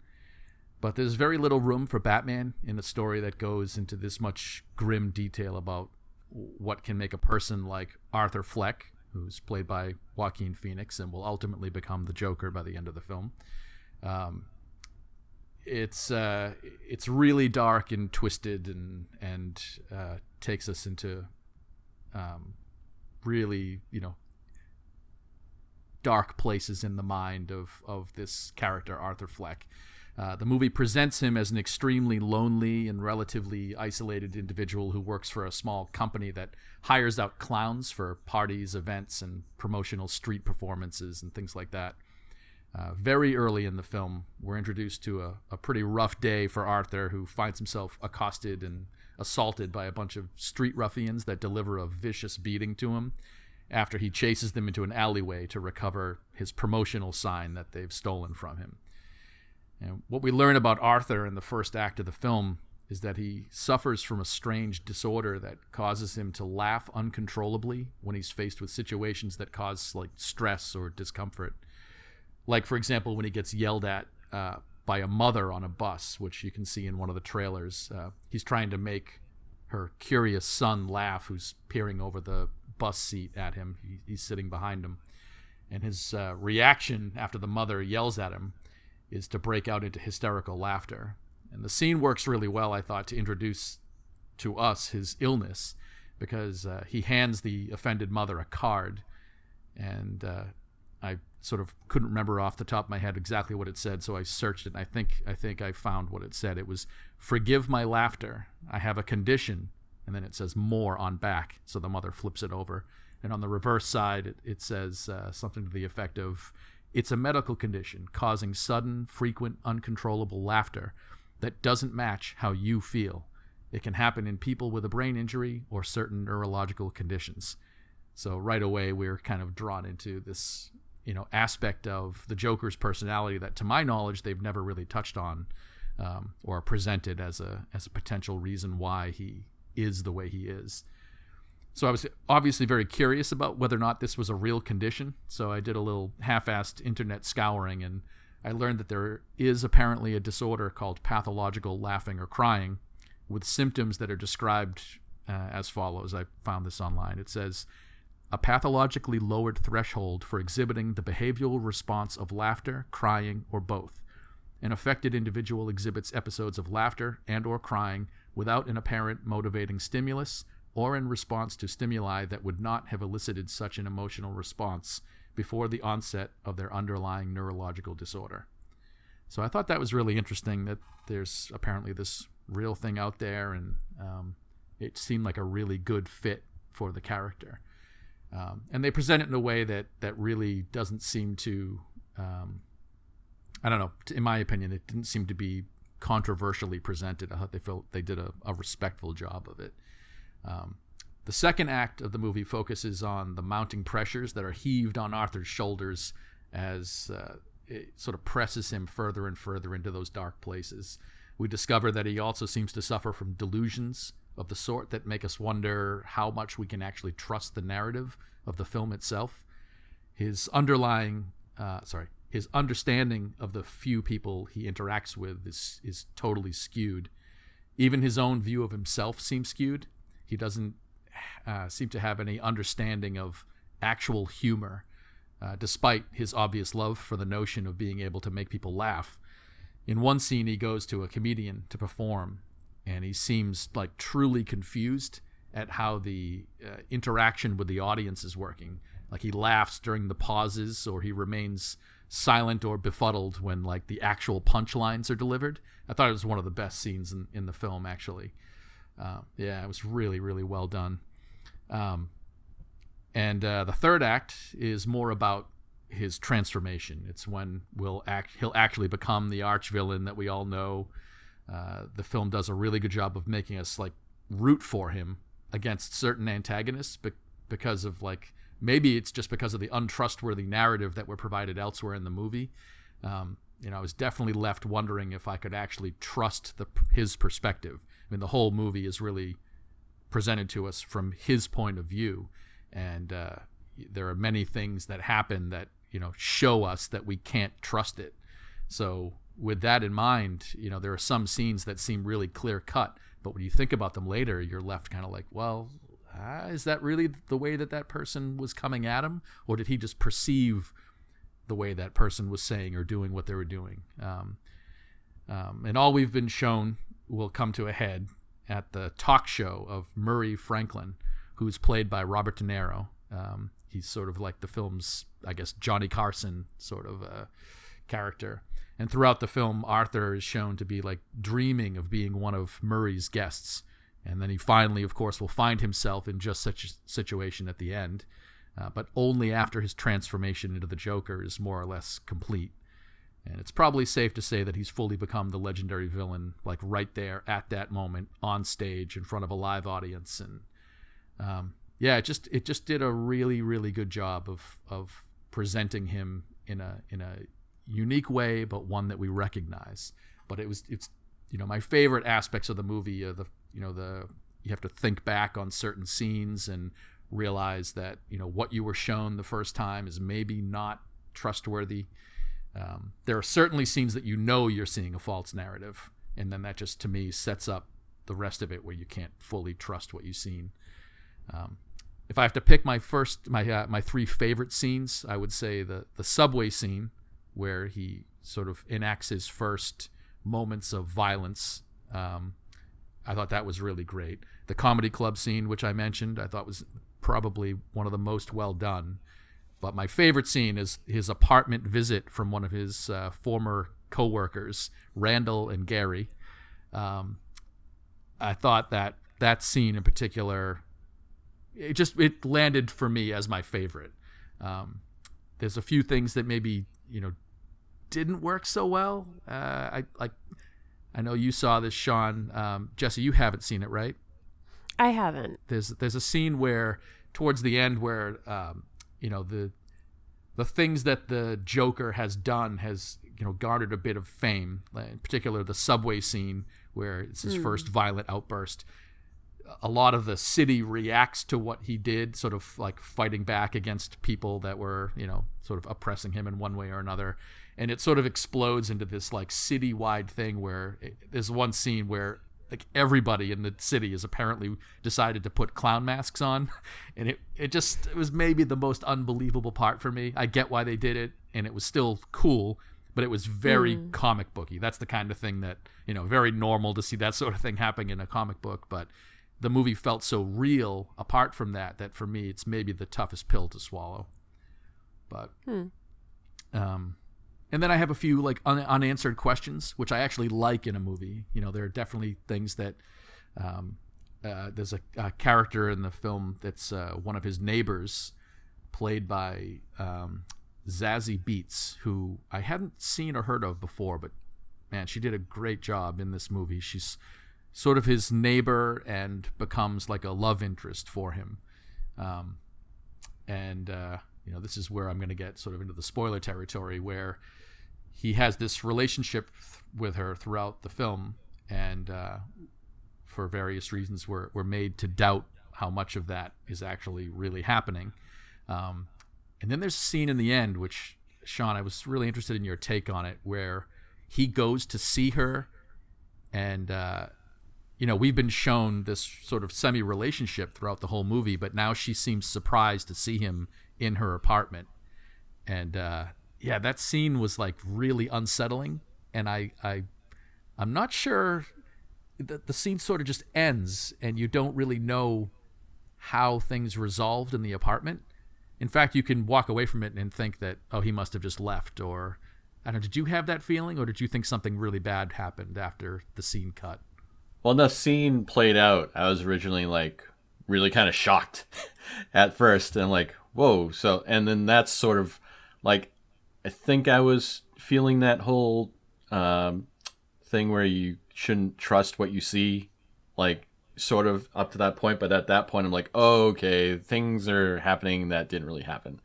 But there's very little room for Batman in a story that goes into this much grim detail about what can make a person like Arthur Fleck, who's played by Joaquin Phoenix and will ultimately become the Joker by the end of the film. It's really dark and twisted and takes us into really, dark places in the mind of this character, Arthur Fleck. The movie presents him as an extremely lonely and relatively isolated individual who works for a small company that hires out clowns for parties, events, and promotional street performances and things like that. Very early in the film, we're introduced to a pretty rough day for Arthur, who finds himself accosted and assaulted by a bunch of street ruffians that deliver a vicious beating to him after he chases them into an alleyway to recover his promotional sign that they've stolen from him. And what we learn about Arthur in the first act of the film is that he suffers from a strange disorder that causes him to laugh uncontrollably when he's faced with situations that cause stress or discomfort. Like, for example, when he gets yelled at by a mother on a bus, which you can see in one of the trailers. He's trying to make her curious son laugh, who's peering over the bus seat at him. He's sitting behind him. And his reaction after the mother yells at him is to break out into hysterical laughter. And the scene works really well, I thought, to introduce to us his illness, because he hands the offended mother a card, and I sort of couldn't remember off the top of my head exactly what it said, so I searched it, and I think I found what it said. It was, "Forgive my laughter. I have a condition," and then it says "more" on back, so the mother flips it over. And on the reverse side, it says something to the effect of, "It's a medical condition causing sudden, frequent, uncontrollable laughter that doesn't match how you feel. It can happen in people with a brain injury or certain neurological conditions." So right away, we're kind of drawn into this, aspect of the Joker's personality that, to my knowledge, they've never really touched on or presented as a potential reason why he is the way he is. So I was obviously very curious about whether or not this was a real condition. So I did a little half-assed internet scouring, and I learned that there is apparently a disorder called pathological laughing or crying, with symptoms that are described as follows. I found this online. It says, "A pathologically lowered threshold for exhibiting the behavioral response of laughter, crying, or both. An affected individual exhibits episodes of laughter and or crying without an apparent motivating stimulus, or in response to stimuli that would not have elicited such an emotional response before the onset of their underlying neurological disorder." So I thought that was really interesting, that there's apparently this real thing out there, and it seemed like a really good fit for the character. And they present it in a way that really doesn't seem to, I don't know, in my opinion, it didn't seem to be controversially presented. I thought they did a respectful job of it. The second act of the movie focuses on the mounting pressures that are heaved on Arthur's shoulders as it sort of presses him further and further into those dark places. We discover that he also seems to suffer from delusions of the sort that make us wonder how much we can actually trust the narrative of the film itself. His understanding of the few people he interacts with is totally skewed. Even his own view of himself seems skewed. He doesn't seem to have any understanding of actual humor, despite his obvious love for the notion of being able to make people laugh. In one scene, he goes to a comedian to perform, and he seems like truly confused at how the interaction with the audience is working. Like, he laughs during the pauses, or he remains silent or befuddled when the actual punchlines are delivered. I thought it was one of the best scenes in the film, actually. It was really, really well done. And the third act is more about his transformation. It's when he'll actually become the arch villain that we all know. The film does a really good job of making us root for him against certain antagonists because of maybe it's just because of the untrustworthy narrative that were provided elsewhere in the movie. I was definitely left wondering if I could actually trust his perspective. I mean, the whole movie is really presented to us from his point of view, and there are many things that happen that, show us that we can't trust it. So with that in mind, there are some scenes that seem really clear cut, but when you think about them later, you're left kind of like, well, is that really the way that person was coming at him? Or did he just perceive the way that person was saying or doing what they were doing? And all we've been shown will come to a head at the talk show of Murray Franklin, who's played by Robert De Niro. He's sort of like the film's, I guess, Johnny Carson sort of character. And throughout the film, Arthur is shown to be like dreaming of being one of Murray's guests. And then he finally, of course, will find himself in just such a situation at the end, but only after his transformation into the Joker is more or less complete. And it's probably safe to say that he's fully become the legendary villain, like right there at that moment on stage in front of a live audience. And it just did a really, really good job of presenting him in a unique way, but one that we recognize. But it's my favorite aspects of the movie. You have to think back on certain scenes and realize that what you were shown the first time is maybe not trustworthy. There are certainly scenes that you're seeing a false narrative, and then that just to me sets up the rest of it where you can't fully trust what you've seen. If I have to pick my three favorite scenes, I would say the subway scene where he sort of enacts his first moments of violence. I thought that was really great. The comedy club scene, which I mentioned, I thought was probably one of the most well done. But my favorite scene is his apartment visit from one of his former co-workers, Randall and Gary. I thought that scene in particular, it landed for me as my favorite. There's a few things that maybe didn't work so well. I know you saw this, Sean. Jesse, you haven't seen it, right? I haven't. There's a scene where towards the end where the things that the Joker has done has garnered a bit of fame. In particular, the subway scene where it's his first violent outburst. A lot of the city reacts to what he did, sort of like fighting back against people that were, sort of oppressing him in one way or another. And it sort of explodes into this like citywide thing where there's one scene where like everybody in the city has apparently decided to put clown masks on. And it was maybe the most unbelievable part for me. I get why they did it, and it was still cool, but it was very comic booky. That's the kind of thing that, very normal to see that sort of thing happening in a comic book. But the movie felt so real apart from that for me, it's maybe the toughest pill to swallow. But, and then I have a few like unanswered questions, which I actually like in a movie. There are definitely things that there's a character in the film that's one of his neighbors, played by Zazie Beetz, who I hadn't seen or heard of before, but man, she did a great job in this movie. She's sort of his neighbor and becomes like a love interest for him. This is where I'm going to get sort of into the spoiler territory, where he has this relationship with her throughout the film, and for various reasons we're made to doubt how much of that is actually really happening. And then there's a scene in the end, which, Sean, I was really interested in your take on it, where he goes to see her, and we've been shown this sort of semi-relationship throughout the whole movie, but now she seems surprised to see him in her apartment. And that scene was like really unsettling, and I'm not sure that the scene sort of just ends and you don't really know how things resolved in the apartment. In fact, you can walk away from it and think that, oh, he must have just left, or I don't know, did you have that feeling, or did you think something really bad happened after the scene cut? Well, the scene played out, I was originally like really kind of shocked at first, and like, whoa. So, and then that's sort of like, I think I was feeling that whole thing where you shouldn't trust what you see, like sort of up to that point. But at that point, I'm like, oh, okay, things are happening that didn't really happen.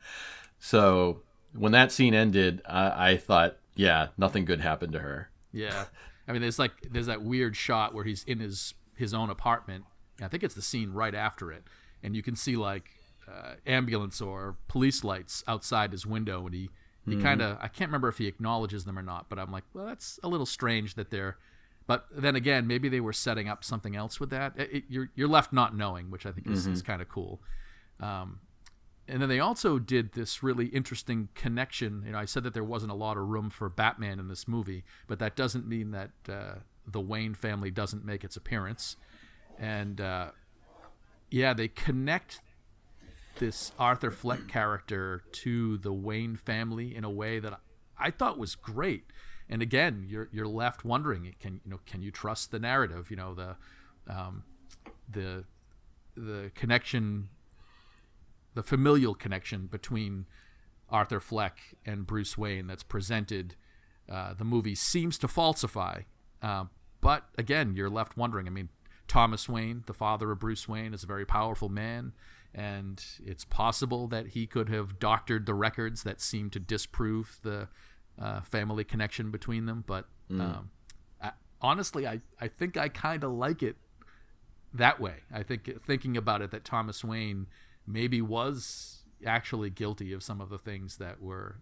So when that scene ended, I thought, yeah, nothing good happened to her. Yeah. I mean, there's that weird shot where he's in his own apartment. I think it's the scene right after it. And you can see like ambulance or police lights outside his window, and he kind of, I can't remember if he acknowledges them or not, but I'm like, well, that's a little strange that they're. But then again, maybe they were setting up something else with that. You're left not knowing, which I think is kind of cool. And then they also did this really interesting connection. I said that there wasn't a lot of room for Batman in this movie, but that doesn't mean that the Wayne family doesn't make its appearance. And they connect this Arthur Fleck character to the Wayne family in a way that I thought was great. And again, you're left wondering, can you trust the narrative? The connection, the familial connection between Arthur Fleck and Bruce Wayne that's presented, the movie seems to falsify. But again, you're left wondering. I mean, Thomas Wayne, the father of Bruce Wayne, is a very powerful man, and it's possible that he could have doctored the records that seem to disprove the family connection between them. But honestly, I think I kind of like it that way. I think thinking about it, that Thomas Wayne maybe was actually guilty of some of the things that were,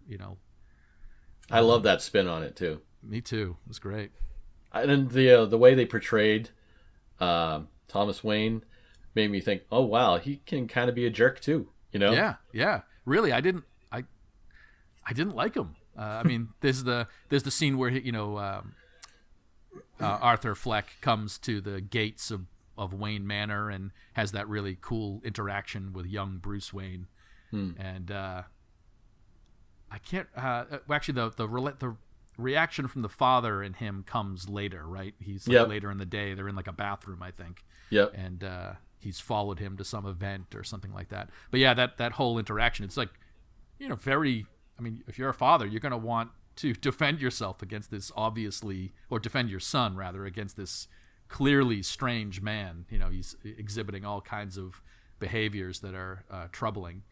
I love that spin on it too. Me too. It was great. And the way they portrayed Thomas Wayne made me think, oh wow, he can kind of be a jerk too. Yeah. Really, I didn't like him. I mean, there's the scene where Arthur Fleck comes to the gates of Wayne Manor and has that really cool interaction with young Bruce Wayne, and I can't. Actually, the reaction from the father and him comes later, right? He's later in the day. They're in like a bathroom, I think. Yep. And he's followed him to some event or something like that. But yeah, that whole interaction, it's like, very. I mean, if you're a father, you're going to want to defend yourself against this or defend your son rather, against this clearly strange man. He's exhibiting all kinds of behaviors that are troubling.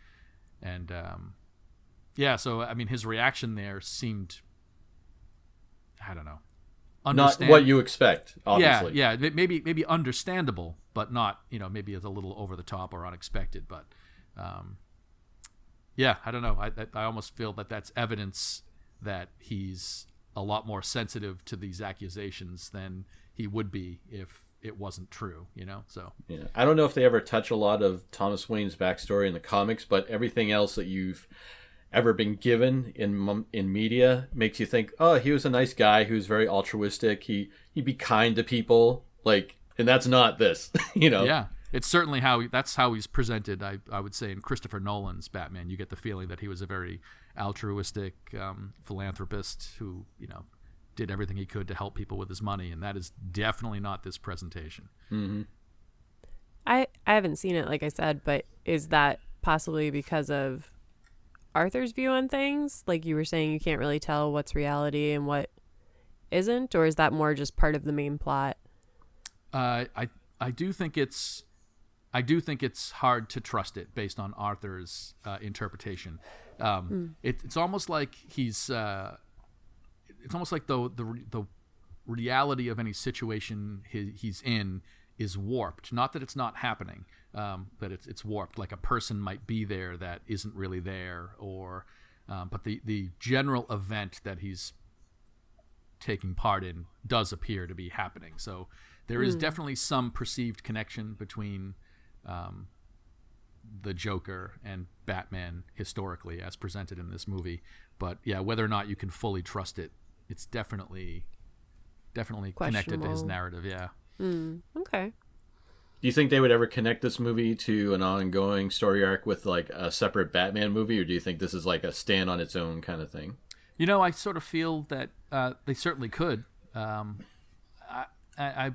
And so I mean, his reaction there seemed, I don't know, not what you expect, obviously. Yeah, maybe understandable, but not, maybe it's a little over the top or unexpected. But I don't know. I almost feel that that's evidence that he's a lot more sensitive to these accusations than he would be if it wasn't true, So yeah, I don't know if they ever touch a lot of Thomas Wayne's backstory in the comics, but everything else that you've ever been given in media makes you think, oh, he was a nice guy who's very altruistic. He'd be kind to people, and that's not this, Yeah. It's certainly that's how he's presented. I would say in Christopher Nolan's Batman, you get the feeling that he was a very altruistic philanthropist who, did everything he could to help people with his money, and that is definitely not this presentation. Mm-hmm. I haven't seen it, like I said, but is that possibly because of Arthur's view on things? Like you were saying, you can't really tell what's reality and what isn't, or is that more just part of the main plot? I do think it's hard to trust it based on Arthur's interpretation. It's almost like he's. It's almost like the reality of any situation he's in is warped. Not that it's not happening, but it's warped. Like a person might be there that isn't really there, or but the general event that he's taking part in does appear to be happening. So there is definitely some perceived connection between the Joker and Batman historically as presented in this movie. But yeah, whether or not you can fully trust it, it's definitely connected to his narrative. Yeah. Okay. Do you think they would ever connect this movie to an ongoing story arc with like a separate Batman movie, or do you think this is like a stand on its own kind of thing? I sort of feel that they certainly could. I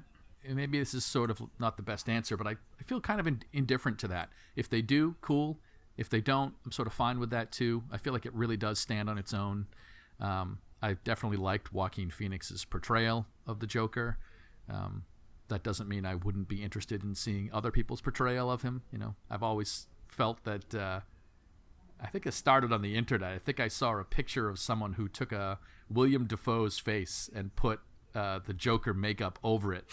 maybe this is sort of not the best answer, but I feel kind of indifferent to that. If they do, cool. If they don't, I'm sort of fine with that too. I feel like it really does stand on its own. I definitely liked Joaquin Phoenix's portrayal of the Joker. That doesn't mean I wouldn't be interested in seeing other people's portrayal of him. I've always felt that. I think it started on the internet. I think I saw a picture of someone who took a William Dafoe's face and put the Joker makeup over it,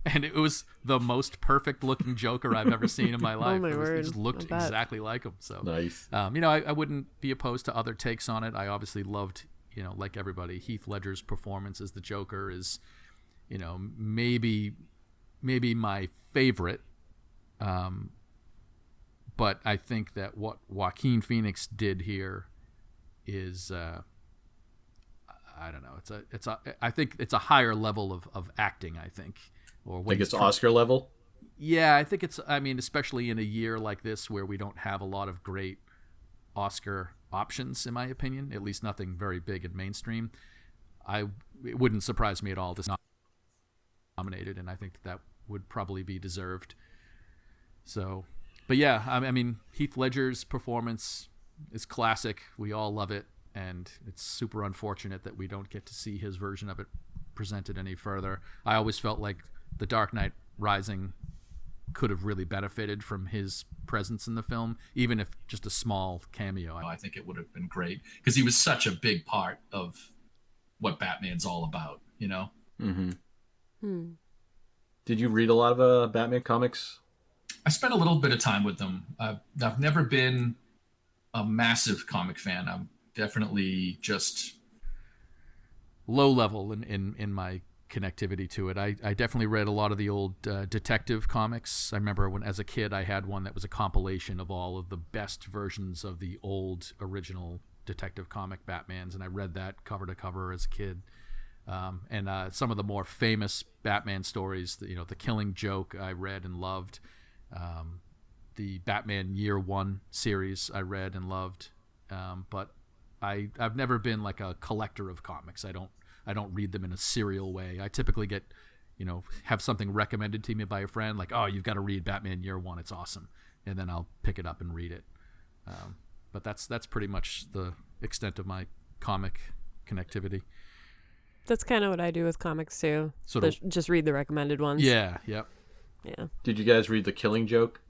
And it was the most perfect looking Joker I've ever seen in my life. my It word. just looked exactly like him. So Nice. I wouldn't be opposed to other takes on it. I obviously loved, like everybody, Heath Ledger's performance as the Joker is, maybe my favorite. But I think that what Joaquin Phoenix did here is, I don't know. I think it's a higher level of acting. I think, or Think it's Oscar level. Yeah, I think it's. I mean, especially in a year like this where we don't have a lot of great Oscar options, in my opinion. At least nothing very big and mainstream. It wouldn't surprise me at all to not nominated, and I think that would probably be deserved. So, but yeah, I mean, Heath Ledger's performance is classic. We all love it, and it's super unfortunate that we don't get to see his version of it presented any further. I always felt like The Dark Knight Rising could have really benefited from his presence in the film, even if just a small cameo. I think it would have been great because he was such a big part of what Batman's all about, Mm-hmm. Did you read a lot of Batman comics? I spent a little bit of time with them. I've never been a massive comic fan. I'm definitely just low level in my connectivity to it. I definitely read a lot of the old detective comics. I remember when as a kid I had one that was a compilation of all of the best versions of the old original detective comic Batmans, and I read that cover to cover as a kid. And some of the more famous Batman stories, the Killing Joke I read and loved. The Batman Year One series I read and loved. But I've never been like a collector of comics. I don't read them in a serial way. I typically get, have something recommended to me by a friend, like, oh, you've got to read Batman Year One. It's awesome. And then I'll pick it up and read it. But that's pretty much the extent of my comic connectivity. That's kind of what I do with comics too. Just read the recommended ones. Yeah. Yep. Yeah. Did you guys read The Killing Joke?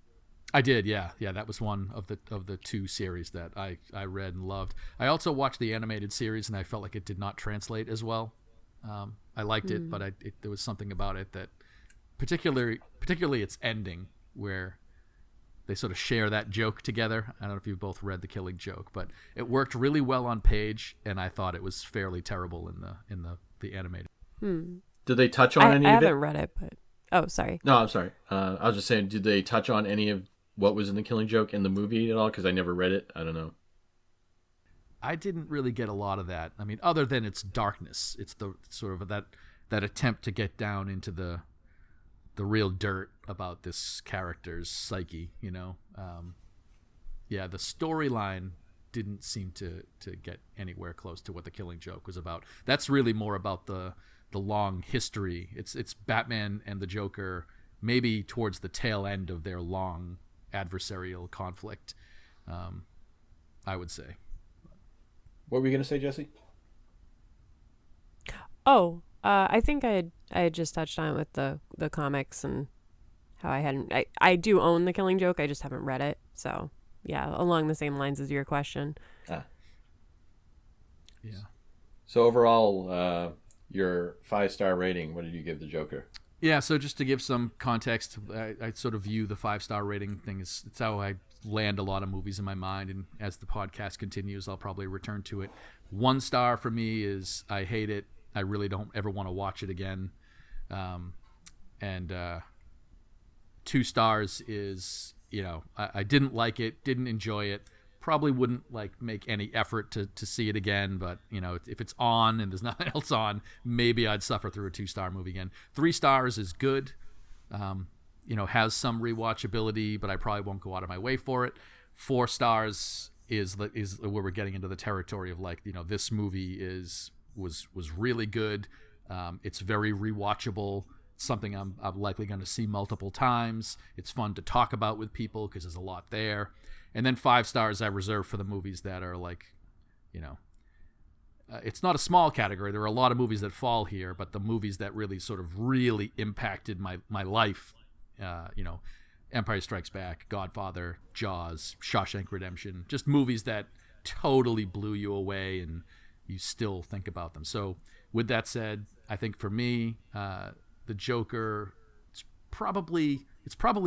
I did, yeah. That was one of the two series that I read and loved. I also watched the animated series, and I felt like it did not translate as well. I liked it, but there was something about it that, particularly its ending, where they sort of share that joke together. I don't know if you've both read The Killing Joke, but it worked really well on page, and I thought it was fairly terrible in the animated. Did they touch on any I of it? haven't read it, but oh, sorry. No, I'm sorry. I was just saying, did they touch on any of what was in The Killing Joke in the movie at all? Because I never read it. I don't know. I didn't really get a lot of that. I mean, other than its darkness, it's the sort of that attempt to get down into the real dirt about this character's psyche. The storyline didn't seem to get anywhere close to what The Killing Joke was about. That's really more about the long history. It's Batman and the Joker maybe towards the tail end of their long adversarial conflict, I would say. What were you going to say, Jesse? Oh, I think I had just touched on it with the comics and how I do own The Killing Joke. I just haven't read it. So yeah, along the same lines as your question. Yeah. So overall, your 5-star rating, what did you give the Joker? Yeah, so just to give some context, I sort of view the 5-star rating thing as it's how I land a lot of movies in my mind, and as the podcast continues, I'll probably return to it. 1 star for me is I hate it. I really don't ever want to watch it again. And 2 stars is, I didn't like it, didn't enjoy it. Probably wouldn't make any effort to see it again, but if it's on and there's nothing else on, maybe I'd suffer through a 2-star movie again. 3 stars is good, has some rewatchability, but I probably won't go out of my way for it. 4 stars is where we're getting into the territory of this movie was really good. It's very rewatchable. It's something I'm likely going to see multiple times. It's fun to talk about with people because there's a lot there. And then 5 stars I reserve for the movies that are it's not a small category. There are a lot of movies that fall here, but the movies that really impacted my life, Empire Strikes Back, Godfather, Jaws, Shawshank Redemption, just movies that totally blew you away and you still think about them. So with that said, I think for me, the Joker probably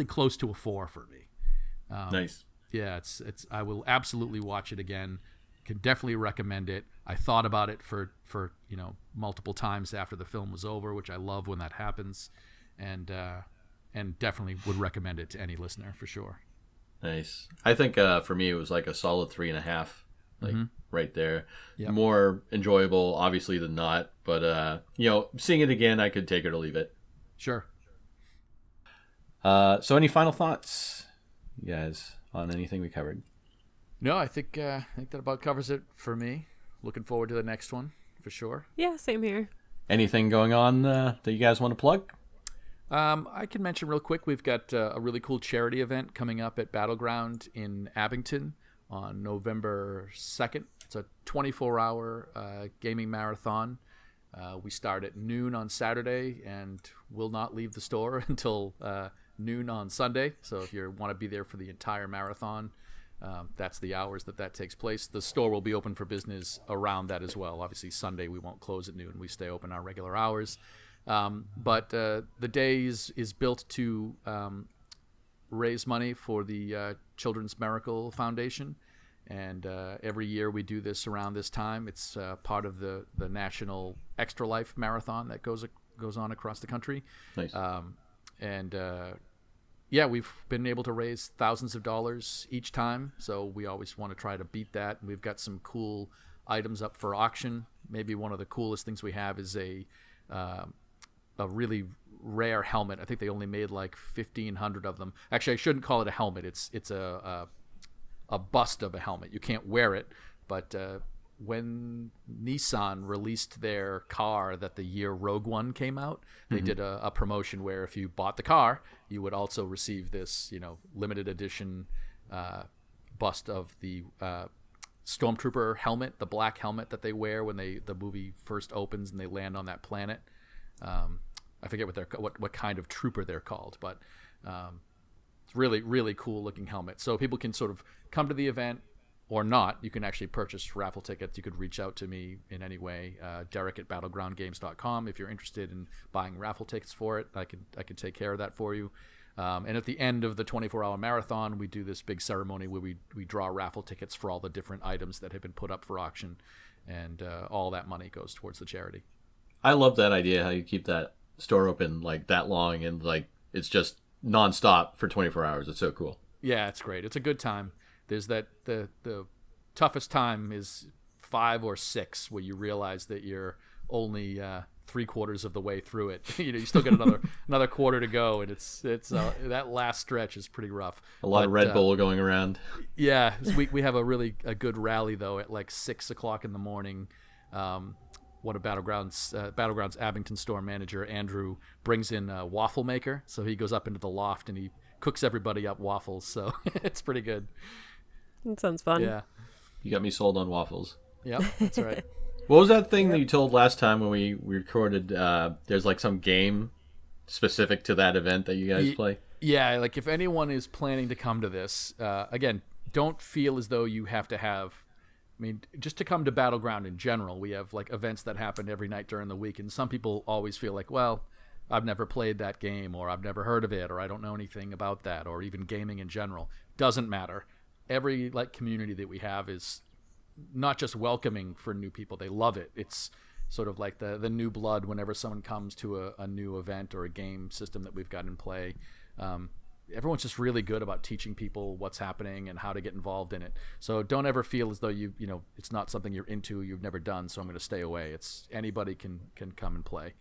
close to a 4 for me. Nice. Yeah, it's I will absolutely watch it again. Can definitely recommend it. I thought about it for multiple times after the film was over, which I love when that happens, and definitely would recommend it to any listener for sure. Nice. I think for me it was like a solid 3.5, like right there. Yep. More enjoyable, obviously, than not. But seeing it again, I could take it or leave it. Sure. So, any final thoughts, you guys, on anything we covered? No, I think that about covers it for me. Looking forward to the next one for sure. Yeah, same here. Anything going on that you guys want to plug? I can mention real quick, we've got a really cool charity event coming up at Battleground in Abington on November 2nd. It's a 24-hour gaming marathon. We start at noon on Saturday and will not leave the store until noon on Sunday. So if you want to be there for the entire marathon, that's the hours that takes place. The store will be open for business around that as well. Obviously, Sunday we won't close at noon. We stay open our regular hours. But the day is built to raise money for the Children's Miracle Foundation. And every year we do this around this time. It's part of the National Extra Life Marathon that goes on across the country. Nice. We've been able to raise thousands of dollars each time. So we always want to try to beat that. And we've got some cool items up for auction. Maybe one of the coolest things we have is a really rare helmet. I think they only made like 1,500 of them. Actually, I shouldn't call it a helmet. It's a bust of a helmet. You can't wear it, but when Nissan released their car that the year Rogue One came out, they did a promotion where if you bought the car, you would also receive this, limited edition bust of the Stormtrooper helmet, the black helmet that they wear when the movie first opens and they land on that planet. I forget what kind of trooper they're called, but it's really, really cool looking helmet. So people can sort of come to the event or not. You can actually purchase raffle tickets. You could reach out to me in any way, Derek@battlegroundgames.com. If you're interested in buying raffle tickets for it, I can take care of that for you. And at the end of the 24-hour marathon, we do this big ceremony where we draw raffle tickets for all the different items that have been put up for auction, and all that money goes towards the charity. I love that idea, how you keep that store open like that long and like it's just nonstop for 24 hours. It's so cool. Yeah, it's great. It's a good time. There's the toughest time is 5 or 6 where you realize that you're only 3/4 of the way through it. You still got another quarter to go, and it's that last stretch is pretty rough. A lot of Red Bull going around. Yeah, we have a good rally though at like 6 o'clock in the morning. One of Battlegrounds Abington store manager Andrew brings in a waffle maker, so he goes up into the loft and he cooks everybody up waffles. So it's pretty good. That sounds fun. Yeah, You got me sold on waffles. Yep, that's right. What was that thing that you told last time when we recorded? There's like some game specific to that event that you guys play? Yeah, like if anyone is planning to come to this, again, don't feel as though you have to have, just to come to Battleground in general, we have like events that happen every night during the week, and some people always feel like, well, I've never played that game, or I've never heard of it, or I don't know anything about that, or even gaming in general. Doesn't matter. Every community that we have is not just welcoming for new people. They love it. It's sort of like the new blood whenever someone comes to a new event or a game system that we've got in play. Everyone's just really good about teaching people what's happening and how to get involved in it. So don't ever feel as though you know it's not something you're into, you've never done, so I'm going to stay away. It's anybody can come and play.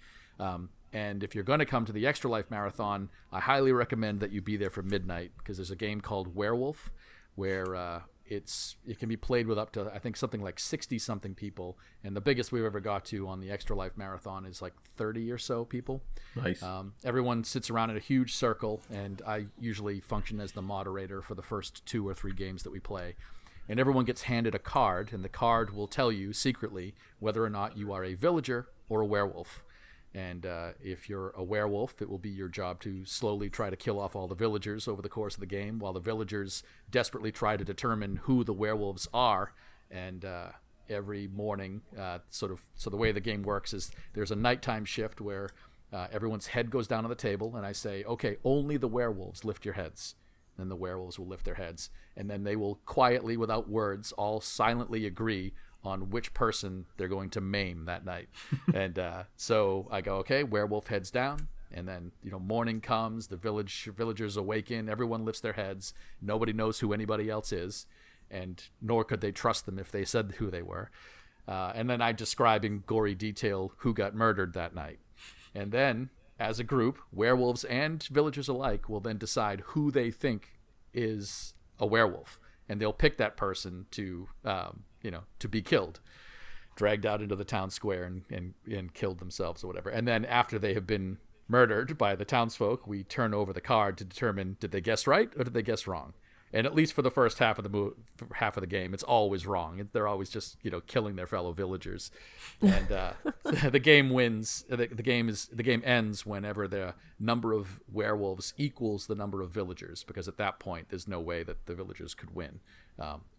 And if you're going to come to the Extra Life Marathon, I highly recommend that you be there for midnight, because there's a game called Werewolf where it can be played with up to, I think, something like 60-something people. And the biggest we've ever got to on the Extra Life Marathon is like 30 or so people. Nice. Everyone sits around in a huge circle, and I usually function as the moderator for the first 2 or 3 games that we play. And everyone gets handed a card, and the card will tell you secretly whether or not you are a villager or a werewolf. And if you're a werewolf, it will be your job to slowly try to kill off all the villagers over the course of the game, while the villagers desperately try to determine who the werewolves are. And every morning, so the way the game works is there's a nighttime shift where everyone's head goes down on the table, and I say, okay, only the werewolves lift your heads. Then the werewolves will lift their heads, and then they will quietly, without words, all silently agree on which person they're going to maim that night. And so I go, okay, werewolf heads down. And then, morning comes, the villagers awaken, everyone lifts their heads. Nobody knows who anybody else is, and nor could they trust them if they said who they were. And then I describe in gory detail who got murdered that night. And then, as a group, werewolves and villagers alike will then decide who they think is a werewolf. And they'll pick that person to be killed, dragged out into the town square and killed themselves or whatever. And then after they have been murdered by the townsfolk, we turn over the card to determine, did they guess right or did they guess wrong? And at least for the first half of the game, it's always wrong. They're always just killing their fellow villagers, and the game wins. The game ends whenever the number of werewolves equals the number of villagers, because at that point there's no way that the villagers could win,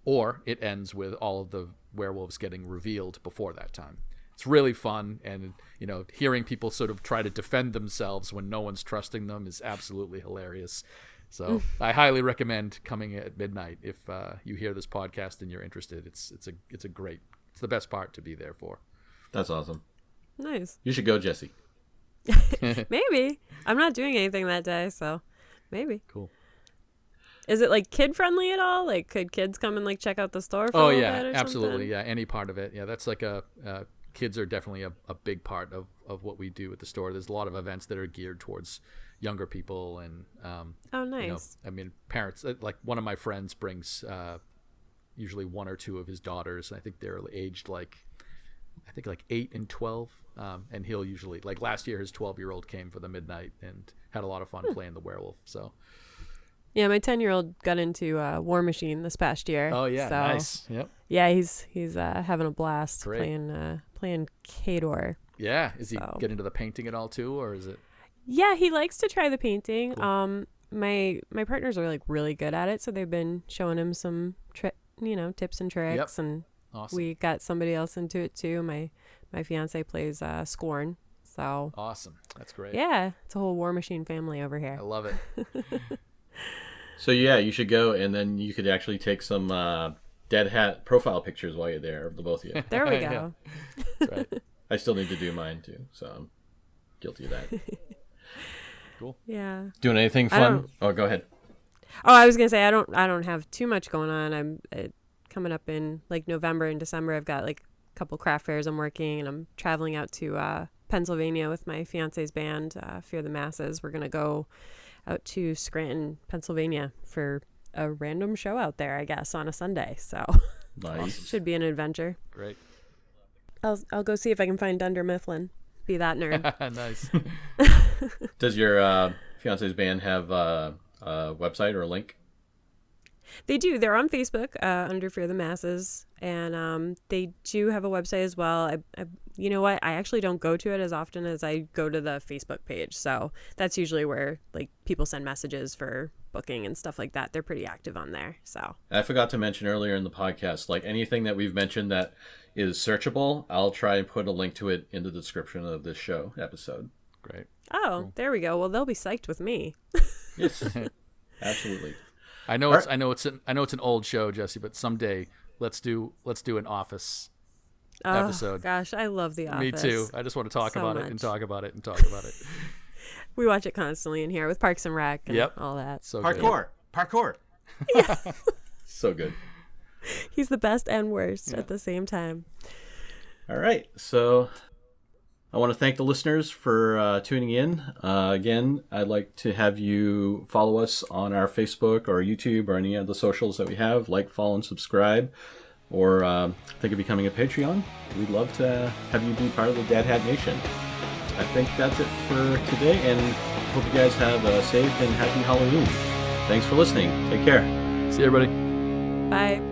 or it ends with all of the werewolves getting revealed before that time. It's really fun, and hearing people sort of try to defend themselves when no one's trusting them is absolutely hilarious. So I highly recommend coming at midnight if you hear this podcast and you're interested. It's the best part to be there for. That's awesome. Nice. You should go, Jesse. Maybe. I'm not doing anything that day, so maybe. Cool. Is it like kid friendly at all? Like, could kids come and like check out the store for a little bit or absolutely. something? Yeah, any part of it. Yeah, that's like kids are definitely a big part of what we do at the store. There's a lot of events that are geared towards younger people, and oh, nice. Parents, like one of my friends brings usually one or two of his daughters, and I think they're aged like 8 and 12, and he'll usually, like last year, his 12-year-old came for the midnight and had a lot of fun playing the werewolf. So yeah, my 10-year-old got into War Machine this past year. Oh yeah, so, nice. Yep. Yeah, he's having a blast. Great. playing Caden. Yeah, is he getting into the painting at all too, or is it? Yeah, he likes to try the painting. Cool. My partners are like really good at it, so they've been showing him some tips and tricks. Yep. And awesome. We got somebody else into it too. My fiance plays Scorn. So awesome. That's great. Yeah, it's a whole War Machine family over here. I love it. So yeah, you should go, and then you could actually take some dead hat profile pictures while you're there of the both of you. There we go. Yeah. That's right. I still need to do mine too, so I'm guilty of that. Cool. Yeah. Doing anything fun? Oh, go ahead. Oh, I was gonna say I don't have too much going on. I'm coming up in like November and December. I've got like a couple craft fairs I'm working, and I'm traveling out to Pennsylvania with my fiance's band, Fear the Masses. We're gonna go out to Scranton, Pennsylvania for a random show out there, I guess, on a Sunday. So nice. Should be an adventure. Great. I'll go see if I can find Dunder Mifflin. Be that nerd. Nice. Does your fiance's band have a website or a link? They do. They're on Facebook under Fear the Masses, and they do have a website as well. You know what? I actually don't go to it as often as I go to the Facebook page. So that's usually where like people send messages for booking and stuff like that. They're pretty active on there. So I forgot to mention earlier in the podcast, like anything that we've mentioned that is searchable, I'll try and put a link to it in the description of this show episode. Great. Oh, cool. There we go. Well, they'll be psyched with me. Yes, absolutely. I know it's an old show, Jesse, but someday let's do an Office episode. Gosh, I love The Office. Me too. I just want to talk about much. it and talk about it and talk about it. We watch it constantly in here with Parks and Rec and all that. So Parkour. Yeah. So good. He's the best and worst at the same time. All right. So I want to thank the listeners for tuning in. Again, I'd like to have you follow us on our Facebook or YouTube or any of the socials that we have. Like, follow, and subscribe. Or think of becoming a Patreon. We'd love to have you be part of the Dad Hat Nation. I think that's it for today, and hope you guys have a safe and happy Halloween. Thanks for listening. Take care. See you, everybody. Bye.